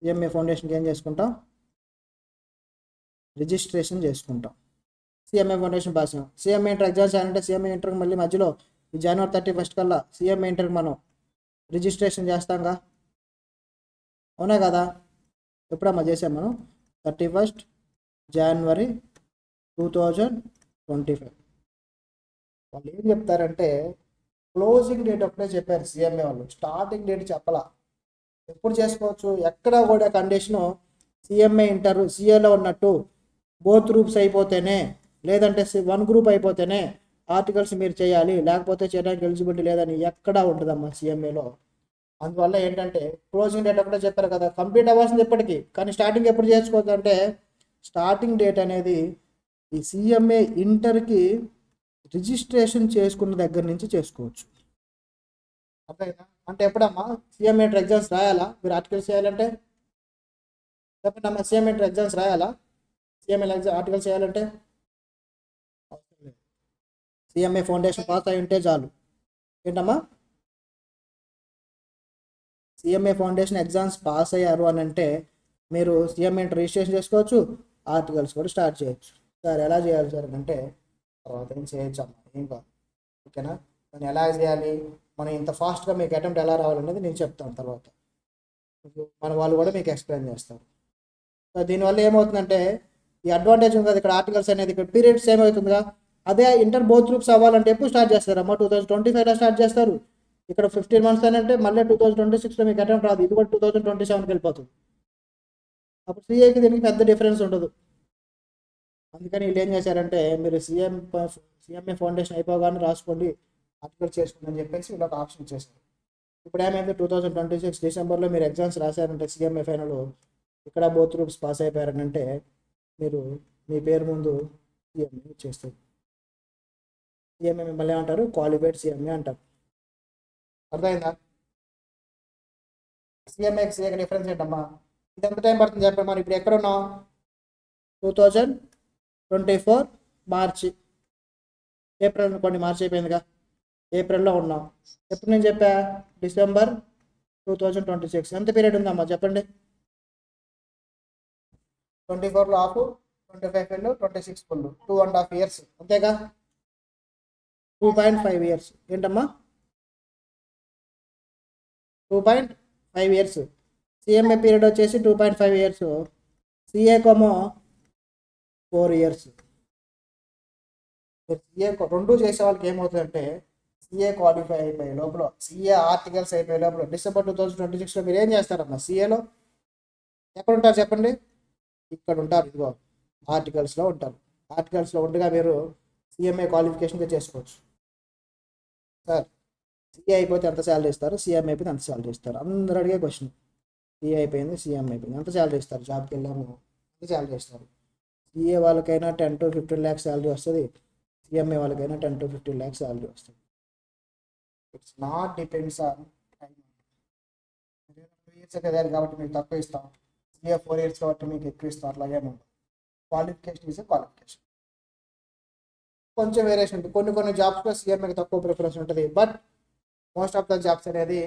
సిఎంఏ ఫౌండేషన్కి ఏం చేసుకుంటాం? రిజిస్ట్రేషన్ చేసుకుంటాం. సిఎంఏ ఫౌండేషన్ పాస్ అయ్యాం. సిఎంఏ ఇంటర్ ఎగ్జామ్స్ అంటే సిఎంఏ ఇంటర్కి మళ్ళీ మధ్యలో ఈ January 31 కల్లా సిఎంఏ ఇంటర్కి మనం రిజిస్ట్రేషన్ చేస్తాంగా, అవునా కదా? ఎప్పుడమ్మా చేసాం మనం? 31 January 2025. వాళ్ళు ఏం చెప్తారంటే క్లోజింగ్ డేట్ ఒకటే చెప్పారు సిఎంఏ వాళ్ళు, స్టార్టింగ్ డేట్ చెప్పలా. ఎప్పుడు చేసుకోవచ్చు? ఎక్కడ కూడా కండిషను సిఎంఏ ఇంటర్ సిఏలో ఉన్నట్టు బోత్ గ్రూప్స్ అయిపోతేనే, లేదంటే వన్ గ్రూప్ అయిపోతేనే ఆర్టికల్స్ మీరు చేయాలి, లేకపోతే చేయడానికి ఎలిజిబిలిటీ లేదని ఎక్కడా ఉంటుందమ్మా సిఎంఏలో. అందువల్ల ఏంటంటే క్లోజింగ్ డేట్ ఒకటే చెప్పారు కదా, కంప్లీట్ అవ్వాల్సింది ఎప్పటికీ. కానీ స్టార్టింగ్ ఎప్పుడు చేసుకోవచ్చు అంటే స్టార్టింగ్ డేట్ అనేది ఈ సిఎంఏ ఇంటర్కి రిజిస్ట్రేషన్ చేసుకున్న దగ్గర నుంచి చేసుకోవచ్చు. అర్థమైందా? అంటే ఎప్పుడమ్మా సిఎంఏ ఇంటర్ ఎగ్జామ్స్ రాయాలా మీరు ఆర్టికల్స్ చేయాలంటే? చెప్పండి అమ్మా, సిఎంఏ ఇంటర్ ఎగ్జామ్స్ రాయాలా? సిఎంఏ ఆర్టికల్స్ చేయాలంటే సిఎంఏ ఫౌండేషన్ పాస్ అయి ఉంటే చాలు. ఏంటమ్మా? సిఎంఏ ఫౌండేషన్ ఎగ్జామ్స్ పాస్ అయ్యారు అని అంటే మీరు సిఎంఏ ఇంటర్ రిజిస్ట్రేషన్ చేసుకోవచ్చు, ఆర్టికల్స్ కూడా స్టార్ట్ చేయొచ్చు. సార్ ఎలా చేయాలి సార్ అంటే తర్వాత ఏం చేయొచ్చు అమ్మా, ఏం కాదు, ఓకేనా? దాన్ని ఎలా చేయాలి, మనం ఇంత ఫాస్ట్గా మీకు అటెంప్ట్ ఎలా రావాలనేది నేను చెప్తాను తర్వాత. మన వాళ్ళు కూడా మీకు ఎక్స్ప్లెయిన్ చేస్తారు. సో దీనివల్ల ఏమవుతుందంటే ఈ అడ్వాంటేజ్ ఉంది కదా, ఇక్కడ ఆర్టికల్స్ అనేది ఇక్కడ పీరియడ్స్ ఏమవుతుందిగా. అదే ఇంటర్ బోత్ గ్రూప్స్ అవ్వాలంటే ఎప్పుడు స్టార్ట్ చేస్తారమ్మా? 2025లో స్టార్ట్ చేస్తారు. ఇక్కడ 15 months అని అంటే మళ్ళీ 2026లో మీకు అటెంప్ట్ రాదు, ఇది కూడా 2027కి వెళ్ళిపోతుంది. అప్పుడు సిఏకి దీనికి పెద్ద డిఫరెన్స్ ఉండదు. అందుకని వీళ్ళు ఏం చేశారంటే మీరు సిఎంఏ ఫౌండేషన్ అయిపోగానే రాసుకోండి, ఆర్టికల్ చేసుకోండి అని చెప్పేసి వీళ్ళు ఒక ఆప్షన్ ఇచ్చేసారు. ఇప్పుడు ఏమైంది, 2026 డిసెంబర్లో మీరు ఎగ్జామ్స్ రాశారంటే సిఎంఏ ఫైనల్, ఇక్కడ బోత్ గ్రూప్స్ పాస్ అయిపోయారంటే మీరు మీ పేరు ముందు సిఎంఏ చేస్తారు. సిఎంఏ మిమ్మల్ని ఏమంటారు? క్వాలిఫైడ్ సిఎంఏ అంటారు. అర్థమైందా? సిఎంఏకి సిఏకి డిఫరెన్స్ ఏంటమ్మా? ఇది ఎంత టైం పడుతుంది చెప్పండి. మరి ఇప్పుడు ఎక్కడ ఉన్నాం? 2024 మార్చి, ఏప్రిల్ అనుకోండి, మార్చి అయిపోయిందిగా, ఏప్రిల్లో ఉన్నాం. ఎప్పుడు నేను చెప్పా? డిసెంబర్ 2026. ఎంత పీరియడ్ ఉందమ్మా చెప్పండి? 24లో ఆఫ్, 25 ఫెల్, 26 ఫుల్, 2.5 years అంతేగా? 2.5 years. ఏంటమ్మా? 2.5 years. సిఎంఏ పీరియడ్ వచ్చేసి 2.5 years, సిఏకోమో 4 years. సిఏ రెండు చేసే వాళ్ళకి ఏమవుతుందంటే సిఏ క్వాలిఫై అయిపోయే లోపల, సిఏ ఆర్టికల్స్ అయిపోయే లోపల డిసెంబర్ 2026లో మీరు ఏం చేస్తారమ్మా? సిఏలో ఎక్కడ ఉంటారు చెప్పండి? ఇక్కడ ఉంటారు, ఇదిగో ఆర్టికల్స్లో ఉంటారు. ఆర్టికల్స్లో ఉండగా మీరు సిఎంఏ క్వాలిఫికేషన్గా చేసుకోవచ్చు. సార్ సిఏ అయిపోతే ఎంత శాలరీ ఇస్తారు, సిఎం అయిపోతే ఎంత శాలరీ ఇస్తారు? అందరూ అడిగే క్వశ్చన్. సిఏ అయిపోయింది, సిఎం అయిపోయింది, ఎంత శాలరీ ఇస్తారు? జాబ్కి వెళ్ళాము, ఎంత శాలరీ ఇస్తారు? సిఏ వాళ్ళకైనా 10 to 15 lakhs శాలరీ వస్తుంది, సిఎంఏ వాళ్ళకైనా 10 to 15 lakhs శాలరీ వస్తుంది. It's not depends on time. 2 years కదా కాబట్టి మీకు తక్కువ ఇస్తాం, సిఏ 4 years కాబట్టి మీకు ఎక్కువ ఇస్తాం, అట్లాగే ఉంటుంది. Qualification is qualification. కొంచెం వేరియేషన్ ఉంటుంది, కొన్ని జాబ్స్లో సిఎంఏకి తక్కువ ప్రిఫరెన్స్ ఉంటుంది, but most of the jobs అనేది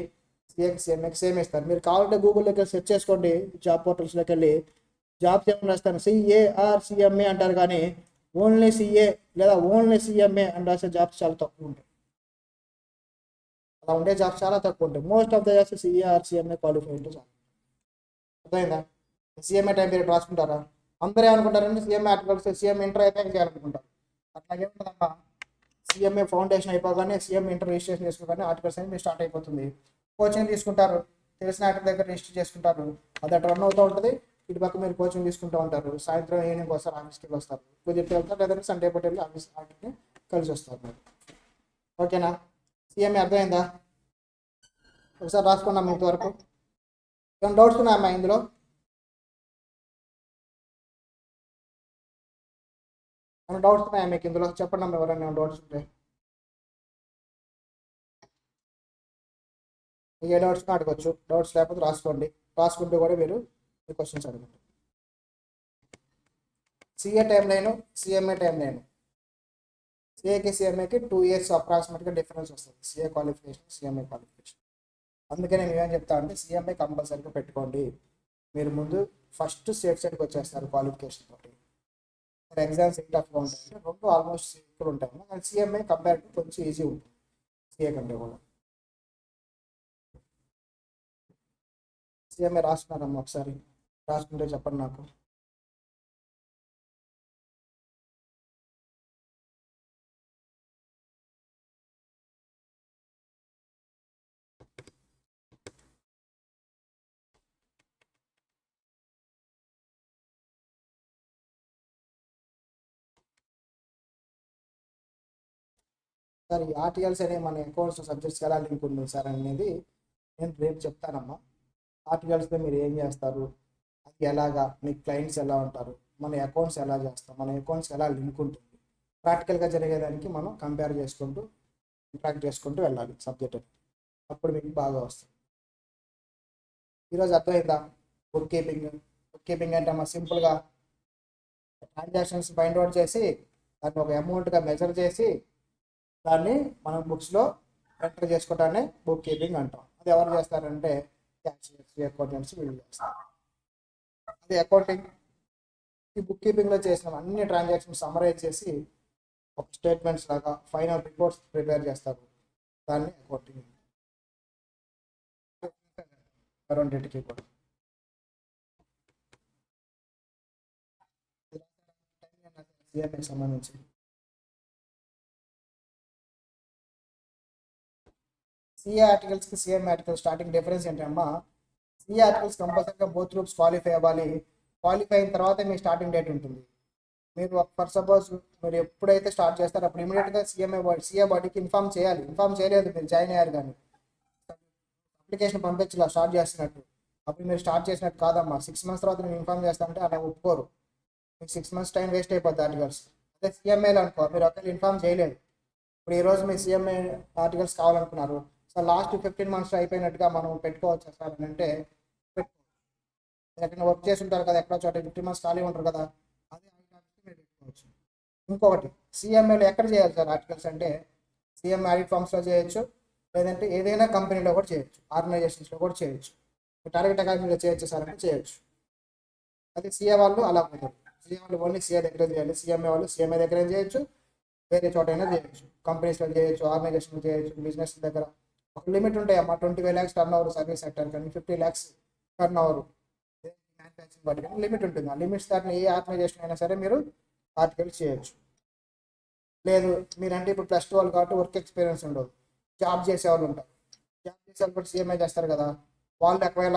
సిఎంఏకి సేమ్ ఇస్తారు. మీరు కావాలంటే గూగుల్లోకి సెర్చ్ చేసుకోండి, జాబ్ పోర్టల్స్లోకి వెళ్ళి జాబ్స్ ఏమైనా రాస్తాను, సిఏఆర్ సిఎంఏ అంటారు, కానీ ఓన్లీ సిఏ లేదా ఓన్లీ సిఎంఏ అని రాసే జాబ్స్ చాలా తక్కువ ఉంటాయి. అలా ఉండే జాబ్స్ చాలా తక్కువ ఉంటాయి. Most of the jobs CA or CMA qualify ఉంటే చాలు. అర్థమైందా? సిఎంఏ టైం పీరియడ్ రాసుకుంటారా? అందరూ ఏమనుకుంటారంటే సిఎంఏ ఆర్టికల్స్ సిఎంఏ ఇంటర్ అయితే చేయాలనుకుంటారు. అట్లాగే ఉంటుందమ్మా. సిఎంఏ ఫౌండేషన్ అయిపోగానే సిఎంఏ ఇంటర్ రిజిస్ట్రేషన్ చేసుకోగానే ఆర్టికల్స్ అనేది మీరు స్టార్ట్ అయిపోతుంది. కోచింగ్ తీసుకుంటారు, తెలిసిన ఆర్టికల్ దగ్గర రిజిస్టర్ చేసుకుంటారు, అది అటు రన్ అవుతూ ఉంటుంది. ఇటు పక్క మీరు కోచింగ్ తీసుకుంటూ ఉంటారు. సాయంత్రం ఈవినింగ్ వస్తారు, ఆఫీస్కి వస్తారు, కుదిరితే వెళ్తారు, లేదంటే సండే పూట వెళ్ళి ఆఫీస్ ఆర్టిని కలిసి వస్తారు మీరు. ఓకేనా? సిఎంఏ అర్థమైందా? ఒకసారి రాసుకున్నాం ఇంతవరకు. ఏమైనా డౌట్స్ ఉన్నాయమ్మా ఇందులో? ఏమైనా డౌట్స్ ఉన్నాయా మీకు ఇందులో? చెప్పండి అమ్మా ఎవరైనా డౌట్స్ ఉంటే. మీకు ఏ డౌట్స్ అడగచ్చు, డౌట్స్ లేకపోతే రాసుకోండి. రాసుకుంటూ కూడా మీరు మీ క్వశ్చన్స్ అడగండి. CA time line, CMA time line. సిఏకి సిఎంఏకి 2 years అప్రాక్సిమేట్గా డిఫరెన్స్ వస్తుంది, సిఏ క్వాలిఫికేషన్ సిఎంఏ క్వాలిఫికేషన్. అందుకనే మేమేం చెప్తా అంటే సిఎంఏ కంపల్సరీగా పెట్టుకోండి. మీరు ముందు ఫస్ట్ సేఫ్ సైడ్కి వచ్చేస్తారు క్వాలిఫికేషన్ తోటి. ఎగ్జామ్స్ ఏ టఫ్గా ఉంటాయంటే రెండు ఆల్మోస్ట్ సింపుల్ ఉంటాయి, కానీ సిఎంఏ కంపేర్ టు కొంచెం ఈజీ ఉంటుంది సిఏ కంటే కూడా. సిఎంఏ రాసుకున్నారమ్మా? ఒకసారి రాసుకుంటే చెప్పండి నాకు. సార్ ఈ ఆర్టికల్స్ అనేవి మన అకౌంట్స్ సబ్జెక్ట్స్ ఎలా లింక్ ఉంటుంది సార్ అనేది నేను రేపు చెప్తానమ్మా. ఆర్టికల్స్తో మీరు ఏం చేస్తారు, అది ఎలాగా, మీ క్లయింట్స్ ఎలా ఉంటారు, మన అకౌంట్స్ ఎలా చేస్తాం, మన అకౌంట్స్ ఎలా లింక్ ఉంటుంది, ప్రాక్టికల్గా జరిగేదానికి మనం కంపేర్ చేసుకుంటూ ఇంట్రాక్ట్ చేసుకుంటూ వెళ్ళాలి సబ్జెక్ట్. అప్పుడు మీకు బాగా వస్తుంది. ఈరోజు అర్థమైందా? Book keeping. బుక్ కీపింగ్ అంటే అమ్మా సింపుల్గా ట్రాన్సాక్షన్స్ ఫైండ్ అవుట్ చేసి దాన్ని ఒక అమౌంట్గా మెజర్ చేసి దాన్ని మనం బుక్స్లో ఎంటర్ చేసుకోవటాన్ని బుక్ కీపింగ్ అంటాం. అది ఎవరు చేస్తారంటే క్యాషియర్స్, అకౌంటెంట్స్ వీళ్ళు చేస్తారు. అది అకౌంటింగ్. ఈ బుక్ కీపింగ్లో చేసిన అన్ని ట్రాన్సాక్షన్స్ సమరైజ్ చేసి ఒక స్టేట్మెంట్స్ లాగా ఫైనల్ రిపోర్ట్స్ ప్రిపేర్ చేస్తారు, దాన్ని అకౌంటింగ్. రెండింటికి కూడా సిఎంఏకి సంబంధించి సిఏ ఆర్టికల్స్కి సిఎంఏ ఆర్టికల్స్ స్టార్టింగ్ డిఫరెన్స్ ఏంటమ్మా? సిఏ ఆర్టికల్స్ కంపల్సరీగా బోత్ గ్రూప్స్ క్వాలిఫై అవ్వాలి. క్వాలిఫై అయిన తర్వాత మీ స్టార్టింగ్ డేట్ ఉంటుంది. మీరు ఫర్ సపోజ్ మీరు ఎప్పుడైతే స్టార్ట్ చేస్తారో అప్పుడు ఇమీడియట్గా సిఏ బాడీకి ఇన్ఫామ్ చేయాలి. ఇన్ఫామ్ చేయలేదు, మీరు జాయిన్ అయ్యారు కానీ అప్లికేషన్ పంపించాల స్టార్ట్ చేస్తున్నట్టు, అప్పుడు మీరు స్టార్ట్ చేసినట్టు కాదమ్మా. 6 months తర్వాత నేను ఇన్ఫామ్ చేస్తానంటే అలా ఒప్పుకోరు. మీకు 6 months టైం వేస్ట్ అయిపోద్ది ఆర్టికల్స్. అదే సిఎంఏలో అనుకో, మీరు ఒకవేళ ఇన్ఫామ్ చేయలేదు, ఇప్పుడు ఈరోజు మీ సిఎంఏ ఆర్టికల్స్ కావాలనుకున్నారు, సో లాస్ట్ 15 months అయిపోయినట్టుగా మనం పెట్టుకోవచ్చు సార్ అని అంటే ఎక్కడ వర్క్ చేసి ఉంటారు కదా, ఎక్కడో చోట 15 months ఖాళీ ఉంటారు కదా, అదే మీరు పెట్టుకోవచ్చు. ఇంకొకటి, సిఎంఏలో ఎక్కడ చేయాలి సార్ ఆర్టికల్స్ అంటే సిఎంఏ ఆడిట్ ఫామ్స్లో చేయొచ్చు, లేదంటే ఏదైనా కంపెనీలో కూడా చేయొచ్చు, ఆర్గనైజేషన్స్లో కూడా చేయొచ్చు. టార్గెట్ అకాడమీలో చేయొచ్చు సార్ అంటే చేయొచ్చు. అదే సిఏ వాళ్ళు అలా కుదరదు. సిఏ వాళ్ళు ఓన్లీ సిఏ దగ్గర చేయాలి, సిఎంఏ వాళ్ళు సిఎంఏ దగ్గర చేయొచ్చు, వేరే చోట అయినా చేయొచ్చు, కంపెనీస్లో చేయొచ్చు, ఆర్గనైజేషన్లో చేయొచ్చు, బిజినెస్ దగ్గర. ఒక లిమిట్ ఉంటాయి అమ్మా, 25 lakhs turn over service sector కానీ 50 lakhs టర్న్ ఓవర్ మ్యానుఫ్యాక్చరింగ్ వాటి కానీ లిమిట్ ఉంటుంది. ఆ లిమిట్స్ దాటిన ఏ ఆర్గనైజేషన్ అయినా సరే మీరు ఆర్టికల్స్ చేయొచ్చు. లేదు మీరంటే ఇప్పుడు +2 వాళ్ళు కాబట్టి వర్క్ ఎక్స్పీరియన్స్ ఉండదు, జాబ్ చేసే వాళ్ళు ఉంటారు. జాబ్ చేసే వాళ్ళు కూడా సిఎంఏ చేస్తారు కదా, వాళ్ళు ఒకవేళ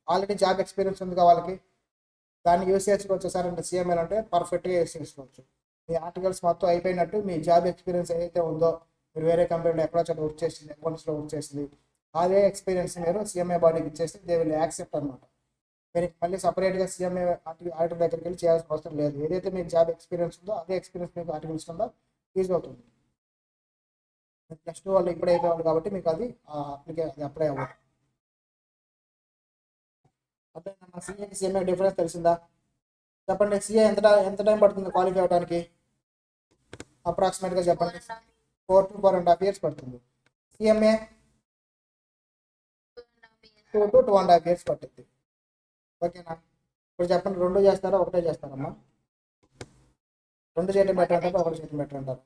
ఆల్రెడీ జాబ్ ఎక్స్పీరియన్స్ ఉంది వాళ్ళకి దాన్ని యూస్ చేసుకోవచ్చు సార్ అంటే సిఎంఏలు అంటే పర్ఫెక్ట్గా యూస్ చేసుకోవచ్చు. మీ ఆర్టికల్స్ మొత్తం అయిపోయినట్టు మీ జాబ్ ఎక్స్పీరియన్స్ ఏదైతే ఉందో, మీరు వేరే కంపెనీలో ఎక్కడో చోట వర్క్ చేసింది, అకౌంట్స్లో వర్క్ చేసింది, అదే ఎక్స్పీరియన్స్ మీరు సిఎంఏ బాడీకి ఇచ్చేస్తే దే విల్ యాక్సెప్ట్ అనమాట. మీరు మళ్ళీ సపరేట్గా సిఎంఏ ఆడిటర్ దగ్గరికి వెళ్ళి చేయాల్సిన అవసరం లేదు. ఏదైతే మీకు జాబ్ ఎక్స్పీరియన్స్ ఉందో అదే ఎక్స్పీరియన్స్ మీకు ఆర్టికల్స్ కింద యూజ్ అవుతుంది. +2 వాళ్ళు ఇప్పుడు అయిపోవాలి కాబట్టి మీకు అది అది అప్లై అవ్వదు. అదే సిఏకి సిఎంఏ డిఫరెన్స్ తెలిసిందా? చెప్పండి, సిఏ ఎంత టైం పడుతుంది క్వాలిఫై అవ్వడానికి? అప్రాక్సిమేట్గా చెప్పండి. 4 to 4.5 years పడుతుంది. సిఎంఏ 2 to 2.5 years పడుతుంది. ఓకేనా? ఇప్పుడు చెప్పండి, రెండు చేస్తారా ఒకటే చేస్తారమ్మా? రెండు చేయటం బెటర్ అంటారు, ఒకటి చేయటం బెటర్ అంటారు?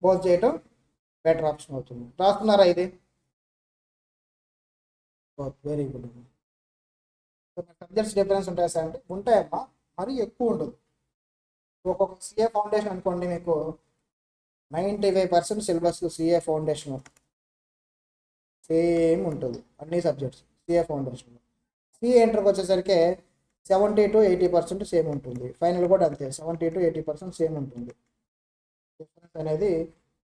బోత్ చేయటం బెటర్ ఆప్షన్ అవుతుంది. రాస్తున్నారా ఇది? Very good. సబ్జెక్ట్స్ డిఫరెన్స్ ఉంటాయా సార్ అంటే ఉంటాయమ్మా, మరీ ఎక్కువ ఉండదు. ఒక్కొక్క సిఏ ఫౌండేషన్ అనుకోండి, మీకు 95% సిలబస్ సిఏ ఫౌండేషన్ సేమ్ ఉంటుంది, అన్ని సబ్జెక్ట్స్ సిఏ ఫౌండేషన్. సిఏ ఇంటర్కి వచ్చేసరికి 70 to 80% సేమ్ ఉంటుంది, ఫైనల్ కూడా అంతే 70 to 80% సేమ్ ఉంటుంది. డిఫరెన్స్ అనేది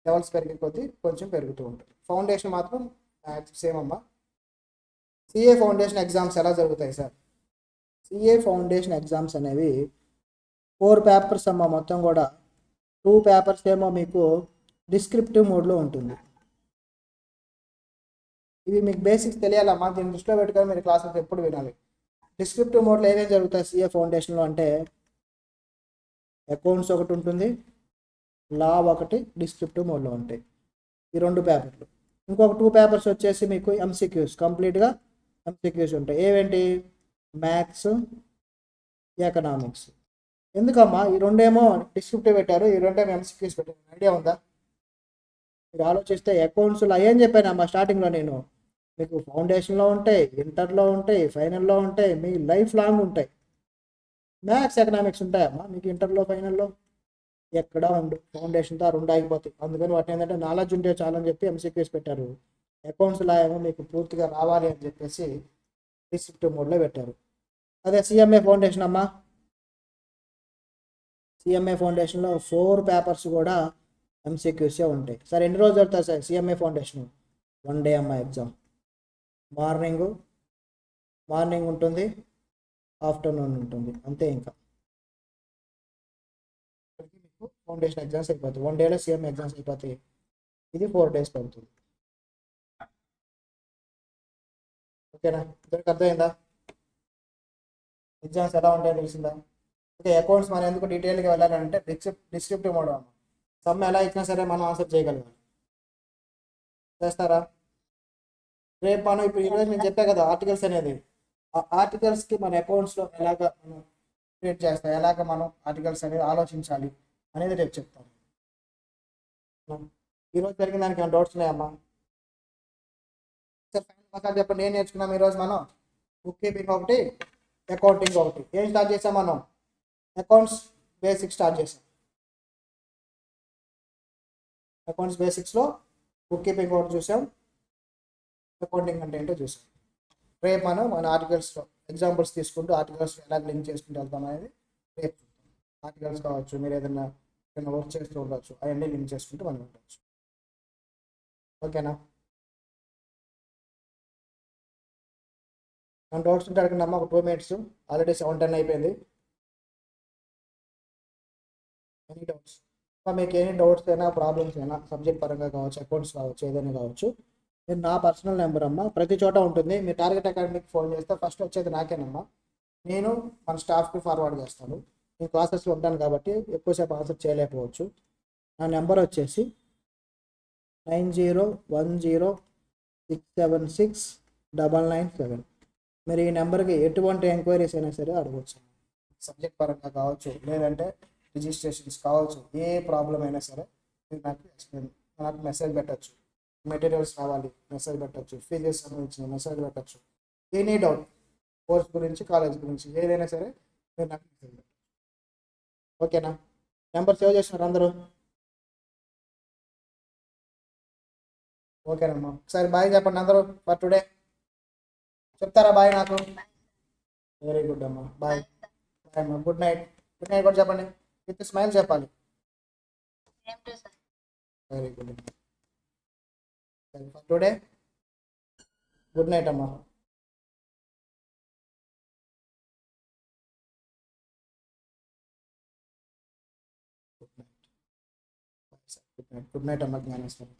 లెవెల్స్ పెరిగే కొద్దీ కొంచెం పెరుగుతూ ఉంటుంది. ఫౌండేషన్ మాత్రం సేమ్ అమ్మా. సిఏ ఫౌండేషన్ ఎగ్జామ్స్ ఎలా జరుగుతాయి సార్? సిఏ ఫౌండేషన్ ఎగ్జామ్స్ అనేవి 4 పేపర్స్ అమ్మ, మొత్తం కూడా 2 పేపర్స్ ఏమో మీకు డిస్క్రిప్టివ్ మోడ్లో ఉంటుంది. ఇవి మీకు బేసిక్స్ తెలియాలమ్మా, దీన్ని దృష్టిలో పెట్టుకొని మీరు క్లాసెస్ ఎప్పుడు వినాలి. డిస్క్రిప్టివ్ మోడ్లో ఏమేమి జరుగుతాయి సిఏ ఫౌండేషన్లో అంటే, అకౌంట్స్ ఒకటి ఉంటుంది, లా ఒకటి డిస్క్రిప్టివ్ మోడ్లో ఉంటాయి, ఈ 2 పేపర్లు. ఇంకొక 2 పేపర్స్ వచ్చేసి మీకు ఎంసీక్యూస్, కంప్లీట్గా ఎంసీక్యూస్ ఉంటాయి. ఏవేంటి? Maths, economics. ఎందుకమ్మా ఈ రెండేమో డిస్క్రిప్టివ్ పెట్టారు, ఈ రెండేమో ఎంసీక్యూస్ పెట్టారు? ఐడియా ఉందా? మీరు ఆలోచిస్తే అకౌంట్స్లో ఏం చెప్పానమ్మా స్టార్టింగ్లో నేను, మీకు ఫౌండేషన్లో ఉంటాయి, ఇంటర్లో ఉంటాయి, ఫైనల్లో ఉంటాయి, మీ లైఫ్ లాంగ్ ఉంటాయి. మ్యాథ్స్, ఎకనామిక్స్ ఉంటాయమ్మా మీకు ఇంటర్లో, ఫైనల్లో ఎక్కడ ఉండు. ఫౌండేషన్తో ఆ 2 ఆగిపోతాయి. అందుకని వాటిని ఏంటంటే నాలెడ్జ్ ఉంటే చాలని చెప్పి ఎంసీక్యూస్ పెట్టారు. అకౌంట్స్లో ఏమో మీకు పూర్తిగా రావాలి అని చెప్పేసి డిస్క్రిప్టివ్ మోడ్లో పెట్టారు. అదే సిఎంఏ ఫౌండేషన్ అమ్మా, సిఎంఏ ఫౌండేషన్లో 4 పేపర్స్ కూడా ఎంసీక్యూసే ఉంటాయి. సార్ ఎన్ని రోజులు జరుగుతుంది సార్ సిఎంఏ ఫౌండేషన్? 1 డే అమ్మా ఎగ్జామ్. మార్నింగ్ ఉంటుంది, ఆఫ్టర్నూన్ ఉంటుంది, అంతే. ఇంకా మీకు ఫౌండేషన్ ఎగ్జామ్స్ అయిపోతాయి, 1 డేలో సిఎంఏ ఎగ్జామ్స్ అయిపోతాయి. ఇది 4 days పడుతుంది. ఓకేనా? ఇద్దరికి అర్థమైందా? ఎగ్జామ్స్ ఎలా ఉంటాయో తెలిసిందా? ఓకే, అకౌంట్స్ మనం ఎందుకు డీటెయిల్గా వెళ్ళాలంటే డిస్క్రిప్టివ్ మోడ్ అమ్మ. సమ్ ఎలా ఇచ్చినా సరే మనం ఆన్సర్ చేయగలగాలి. చేస్తారా? రేపు మనం ఇప్పుడు ఈరోజు నేను చెప్పా కదా ఆర్టికల్స్ అనేది, ఆ ఆర్టికల్స్కి మన అకౌంట్స్లో ఎలాగ మనం క్రియేట్ చేస్తాం, ఎలాగ మనం ఆర్టికల్స్ అనేది ఆలోచించాలి అనేది రేపు చెప్తాను. ఈరోజు జరిగిన దానికి ఏమైనా డౌట్స్ ఉన్నాయమ్మా? సార్ ఫైనల్ చెప్పండి, ఏం నేర్చుకున్నాం ఈరోజు మనం? బుక్ కీపింగ్ ఒకటి, అకౌంటింగ్ ఒకటి. ఏం స్టార్ట్ చేసాం మనం? అకౌంట్స్ బేసిక్స్ స్టార్ట్ చేసాం. అకౌంట్స్ బేసిక్స్లో బుక్ కీపింగ్ ఒకటి చూసాం, అకౌంటింగ్ అంటే ఏంటో చూసాం. రేపు మనం మన ఆర్టికల్స్లో ఎగ్జాంపుల్స్ తీసుకుంటూ ఆర్టికల్స్ ఎలా లింక్ చేసుకుంటూ వెళ్తాం అనేది రేపు చూద్దాం. ఆర్టికల్స్ కావచ్చు, మీరు ఏదైనా వర్క్ చేస్తూ ఉండొచ్చు, అవన్నీ లింక్ చేసుకుంటూ మనం ఉండొచ్చు. ఓకేనా? మన డౌట్స్ ఉంటే అడగండి అమ్మా, ఒక 2 minutes. ఆల్రెడీ 7:10 అయిపోయింది. Any doubts? మీకు ఎనీ డౌట్స్ అయినా, ప్రాబ్లమ్స్ అయినా, సబ్జెక్ట్ పరంగా కావచ్చు, అకౌంట్స్ కావచ్చు, ఏదైనా కావచ్చు, మీరు నా పర్సనల్ నెంబర్ అమ్మా ప్రతి చోట ఉంటుంది. మీరు టార్గెట్ అకాడమీకి ఫోన్ చేస్తే ఫస్ట్ వచ్చేది నాకేనమ్మా. నేను మన స్టాఫ్కి ఫార్వర్డ్ చేస్తాను. నేను క్లాసెస్లో ఉంటాను కాబట్టి ఎక్కువసేపు ఆన్సర్ చేయలేకపోవచ్చు. నా నెంబర్ వచ్చేసి 9010676997. మీరు ఈ నెంబర్కి ఎటువంటి ఎంక్వైరీస్ అయినా సరే అడగవచ్చు. సబ్జెక్ట్ పరంగా కావచ్చు, లేదంటే రిజిస్ట్రేషన్స్ కావచ్చు, ఏ ప్రాబ్లం అయినా సరే మీరు నాకు మెసేజ్ పెట్టచ్చు. మెటీరియల్స్ కావాలి మెసేజ్ పెట్టచ్చు, ఫీజెస్ సంబంధించిన మెసేజ్ పెట్టచ్చు. ఎనీ డౌట్ కోర్స్ గురించి, కాలేజ్ గురించి ఏదైనా సరే మీరు నాకు మెసేజ్ పెట్టచ్చు. ఓకేనా? నెంబర్ సేవ్ చేస్తున్నారు అందరూ? ఓకేనమ్మా, ఒకసారి బాయ్ చెప్పండి అందరూ ఫర్ టుడే. చెప్తారా బాయ్ నాకు? వెరీ గుడ్ అమ్మా, బాయ్. బాయ్ అమ్మా, గుడ్ నైట్. గుడ్ నైట్ కూడా చెప్పండి, విత్ స్మైల్ చెప్పాలి. Very good for today. Good night అమ్మా. Good night. గుడ్ నైట్ అమ్మా జ్ఞానేశ్వరి.